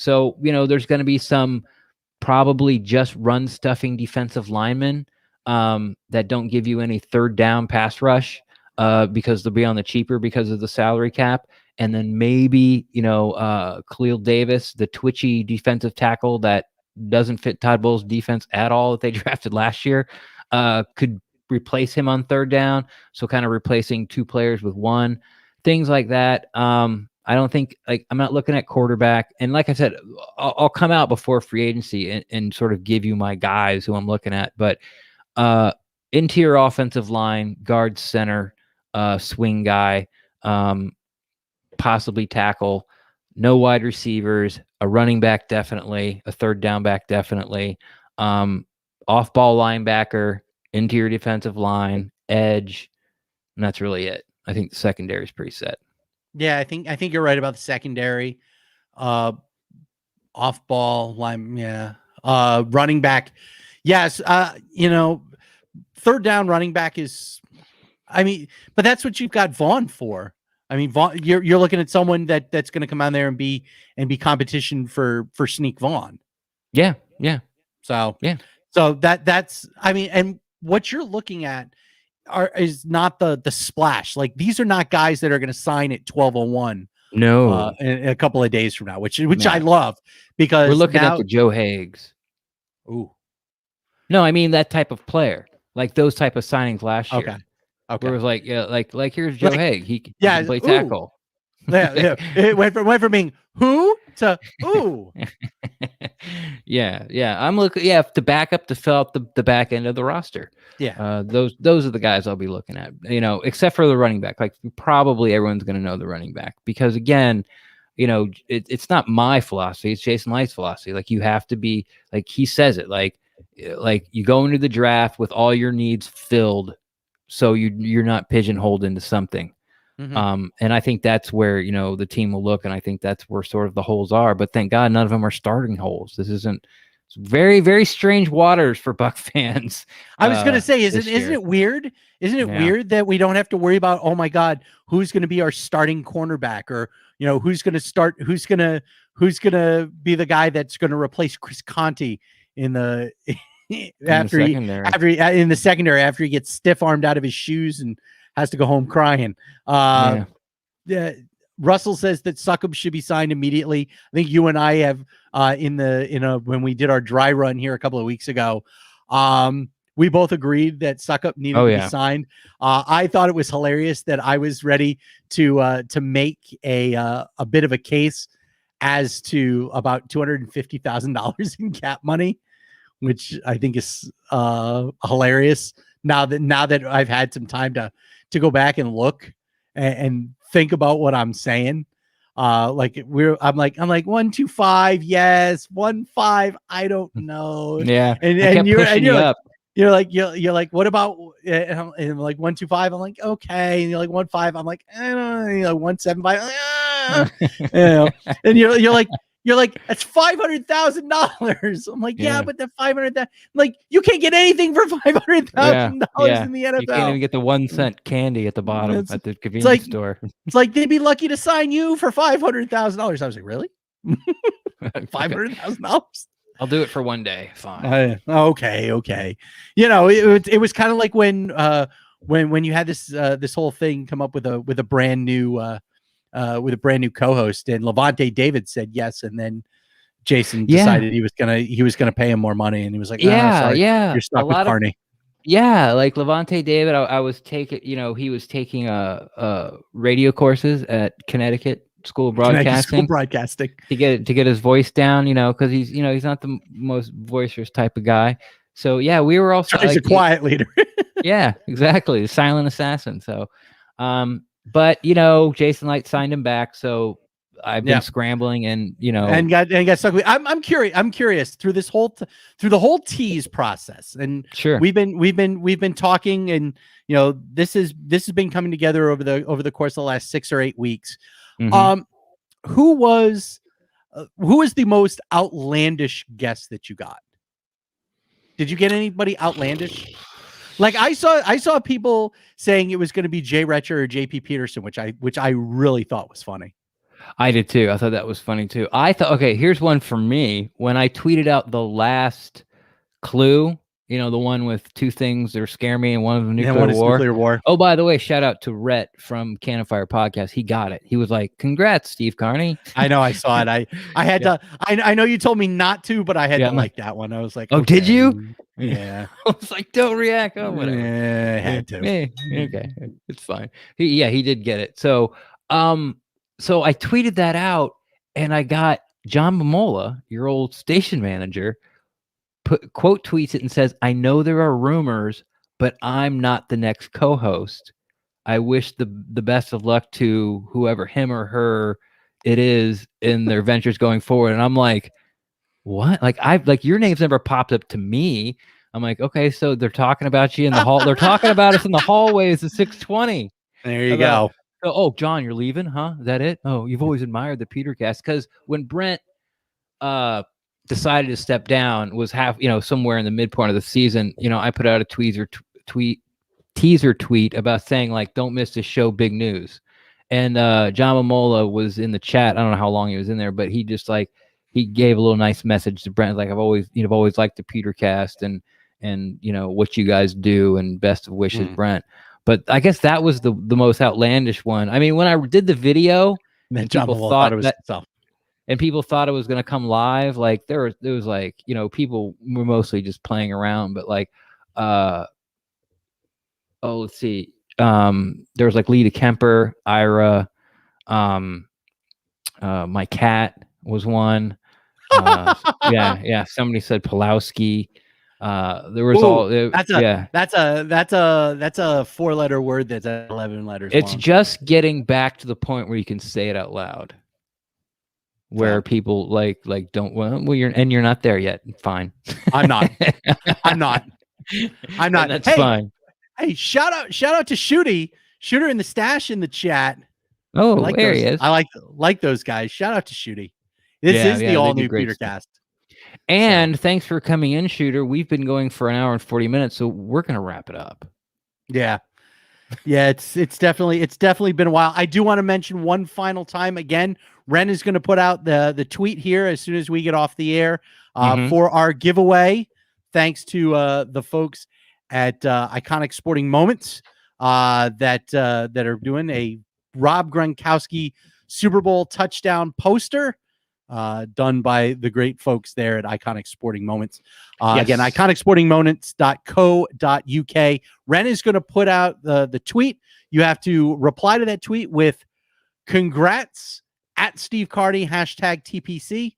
So, there's going to be some probably just run stuffing defensive linemen that don't give you any third down pass rush because they'll be on the cheaper because of the salary cap. And then maybe, Khalil Davis, the twitchy defensive tackle that doesn't fit Todd Bowles' defense at all that they drafted last year, could replace him on third down. So kind of replacing two players with one, things like that. I don't think, I'm not looking at quarterback. And like I said, I'll come out before free agency and sort of give you my guys who I'm looking at. But interior offensive line, guard, center, swing guy, possibly tackle, no wide receivers, a running back definitely, a third down back definitely, off-ball linebacker, interior defensive line, edge, and that's really it. I think the secondary is pretty set. Yeah, I think you're right about the secondary. Off ball line, running back. Yes, third down running back is, but that's what you've got Vaughn for. Vaughn, you're looking at someone that's going to come out there and be competition for Sneak Vaughn. Yeah. So that's and what you're looking at is not the splash. Like, these are not guys that are going to sign at 12:01. No, in a couple of days from now, which I love, because we're looking at the Joe Higgs. Ooh, no, that type of player, like those type of signings last year. Okay. Where it was like here's Joe Haig. He can play tackle. Yeah. It went from being who to ooh. Yeah. I'm looking. Yeah, to back up to fill out the back end of the roster. Yeah. Those are the guys I'll be looking at. Except for the running back. Like probably everyone's going to know the running back because again, it's not my philosophy. It's Jason Light's philosophy. Like you have to be like he says it. Like you go into the draft with all your needs filled, so you're not pigeonholed into something. Mm-hmm. And I think that's where, the team will look. And I think that's where sort of the holes are, but thank God none of them are starting holes. It's very, very strange waters for Buck fans. I was going to say, isn't year. it weird? Isn't it weird that we don't have to worry about, oh my God, who's going to be our starting cornerback or, who's going to start, who's going to be the guy that's going to replace Chris Conti in the, in the secondary after he gets stiff armed out of his shoes and has to go home crying. Russell says that Succop should be signed immediately. I think you and I have when we did our dry run here a couple of weeks ago, we both agreed that Succop needed to be signed. I thought it was hilarious that I was ready to make a bit of a case as to about $250,000 in cap money, which I think is hilarious. Now that I've had some time to go back and look and think about what I'm saying. I'm like 125. Yes. 15. I don't know. Yeah. And you're like, what about, and I'm like 125. I'm like, okay. And you're like 15. I'm like, 175. And you're like, that's $500,000. I'm like, yeah, but the 500,000, like you can't get anything for $500,000 in the NFL. You can't even get the 1 cent candy at the bottom at the convenience store. It's like they'd be lucky to sign you for $500,000. I was like, really? $500,000? I'll do it for one day. Fine. Okay. It was kind of like when you had this whole thing come up with a brand new co-host, and Levante David said yes, and then Jason decided he was gonna pay him more money, and he was like, sorry, you're stuck with Carney. Like Levante David, I was taking, he was taking radio courses at Connecticut School of Broadcasting. To get his voice down, because he's not the most boisterous type of guy. So yeah, we were also he's a quiet leader. Yeah, exactly, the silent assassin. So, but Jason Light signed him back, so I've been scrambling and got stuck with. I'm curious through this through the whole tease process, and sure we've been talking, and this has been coming together over the course of the last 6 or 8 weeks. Mm-hmm. Who was the most outlandish guest that you got? Did you get anybody outlandish? Like I saw people saying it was going to be Jay Retcher or JP Peterson, which I really thought was funny. I did too. I thought that was funny too. I thought, okay, here's one for me. When I tweeted out the last clue, the one with 2 things that scare me and one of them nuclear war. Oh, by the way, shout out to Rhett from Cannon Fire Podcast. He got it. He was like, "Congrats, Steve Carney." I know, I saw it. I had to. I know you told me not to, but I had to like that one. I was like, "Oh, okay. did you?" Yeah. I was like, "Don't react." Oh, whatever. Yeah, I had to. Okay, it's fine. He did get it. So, so I tweeted that out, and I got John Momola, your old station manager, quote tweets it and says, "I know there are rumors, but I'm not the next co-host. I wish the best of luck to whoever, him or her it is, in their ventures going forward." And I'm like, what? Like your name's never popped up to me. I'm like, okay, so they're talking about you in the hall. They're talking about us in the hallways at 620. There you go. Oh, John, you're leaving, huh? Is that it? Oh, you've always admired the PewterCast. Because when Brent decided to step down, was somewhere in the midpoint of the season, I put out a teaser tweet about saying, like, don't miss this show, big news. And John Momola was in the chat. I don't know how long he was in there, but he just he gave a little nice message to Brent, like, I've always liked the PewterCast and what you guys do, and best of wishes, Brent. But I guess that was the most outlandish one. I mean, when I did the video, and people thought it was himself. And people thought it was going to come live. Like there was like, people were mostly just playing around, but like, let's see. There was like Lita Kemper, Ira, my cat, was one. Yeah. Somebody said Pulowski. There was that's a 4-letter word that's 11 letters It's long. just getting back to the point where you can say it out loud. Where people like don't you're not there yet. Fine. I'm not. And that's fine. Hey, shout out to Shooter in the stash in the chat. Oh, there he is. I like those guys. Shout out to Shooty. This is the all new PewterCast. And thanks for coming in, Shooter. We've been going for an hour and 40 minutes, so we're gonna wrap it up. Yeah. It's definitely been a while. I do want to mention one final time again. Ren is going to put out the tweet here as soon as we get off the air for our giveaway. Thanks to the folks at Iconic Sporting Moments that are doing a Rob Gronkowski Super Bowl touchdown poster done by the great folks there at Iconic Sporting Moments. Again, iconicsportingmoments.co.uk. Ren is going to put out the tweet. You have to reply to that tweet with congrats at Steve Carney, #TPC.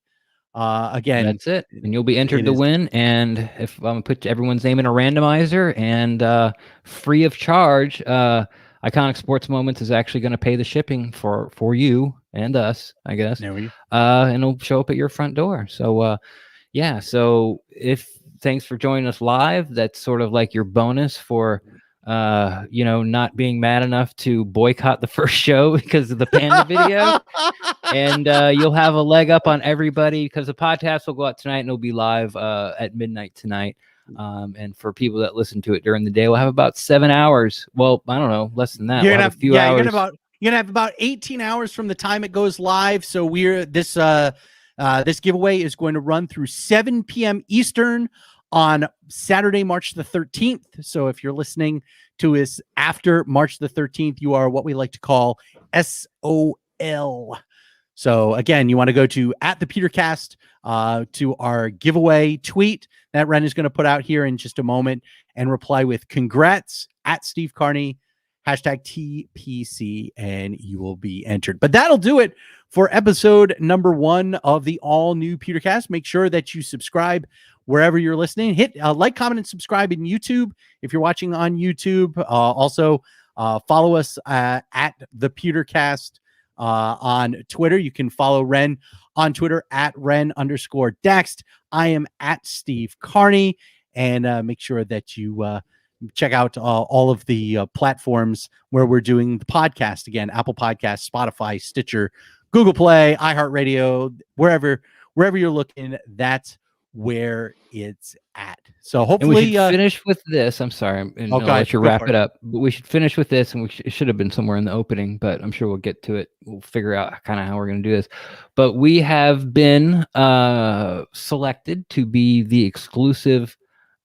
Again, that's it. And you'll be entered to win. And if I'm going to put everyone's name in a randomizer and free of charge, Iconic Sports Moments is actually going to pay the shipping for you and us, I guess. There we go. And it'll show up at your front door. So, So thanks for joining us live. That's sort of like your bonus for, not being mad enough to boycott the first show because of the panda video. And you'll have a leg up on everybody because the podcast will go out tonight and it'll be live at midnight tonight. And for people that listen to it during the day, we'll have about 7 hours. Well, I don't know, less than that. You're gonna have a few hours. You're gonna have about 18 hours from the time it goes live. So this giveaway is going to run through 7 p.m. Eastern on Saturday, March the 13th. So if you're listening to us after March the 13th, you are what we like to call SOL. So again, you want to go to @thePewterCast to our giveaway tweet that Ren is going to put out here in just a moment and reply with congrats at Steve Carney, #TPC, and you will be entered. But that'll do it for episode number 1 of the all new PewterCast. Make sure that you subscribe wherever you're listening. Hit like, comment, and subscribe in YouTube if you're watching on YouTube. Also, follow us at the PewterCast on Twitter. You can follow Ren on Twitter at Ren_Dext. I am at Steve Carney, and make sure that you check out all of the platforms where we're doing the podcast. Again, Apple Podcasts, Spotify, Stitcher, Google Play, iHeartRadio, wherever you're looking, that's where it's at. So hopefully, and we should finish with this. I'm sorry, and I'll let you wrap it up. But we should finish with this, and it should have been somewhere in the opening, but I'm sure we'll get to it. We'll figure out kind of how we're going to do this. But we have been selected to be the exclusive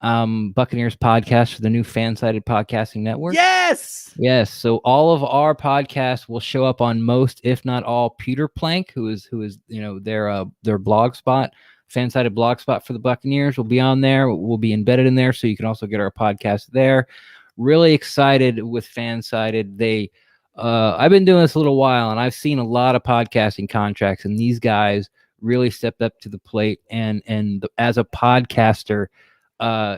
Buccaneers podcast for the new Fan-Sided Podcasting Network. Yes. So all of our podcasts will show up on most, if not all, Pewter Plank, who is their blog spot. Fan-Sided blog spot for the Buccaneers will be on there. We'll be embedded in there, so you can also get our podcast there. Really excited with Fan-Sided. I've been doing this a little while, and I've seen a lot of podcasting contracts, and these guys really stepped up to the plate. And as a podcaster,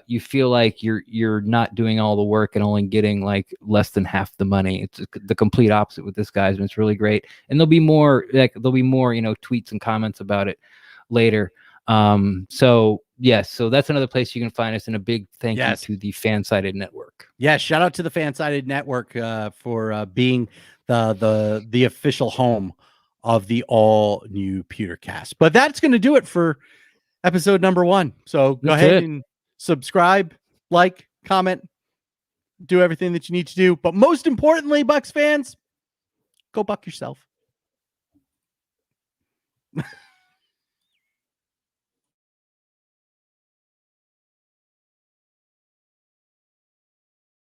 you feel like you're not doing all the work and only getting like less than half the money. It's the complete opposite with this guys, and it's really great. And there'll be more tweets and comments about it later. So that's another place you can find us, and a big thank you to the Fan-Sided Network. Shout out to the Fan-Sided Network for being the official home of the all new PewterCast. But that's going to do it for episode number 1. So go ahead and subscribe, like, comment, do everything that you need to do. But most importantly, Bucs fans, go buck yourself.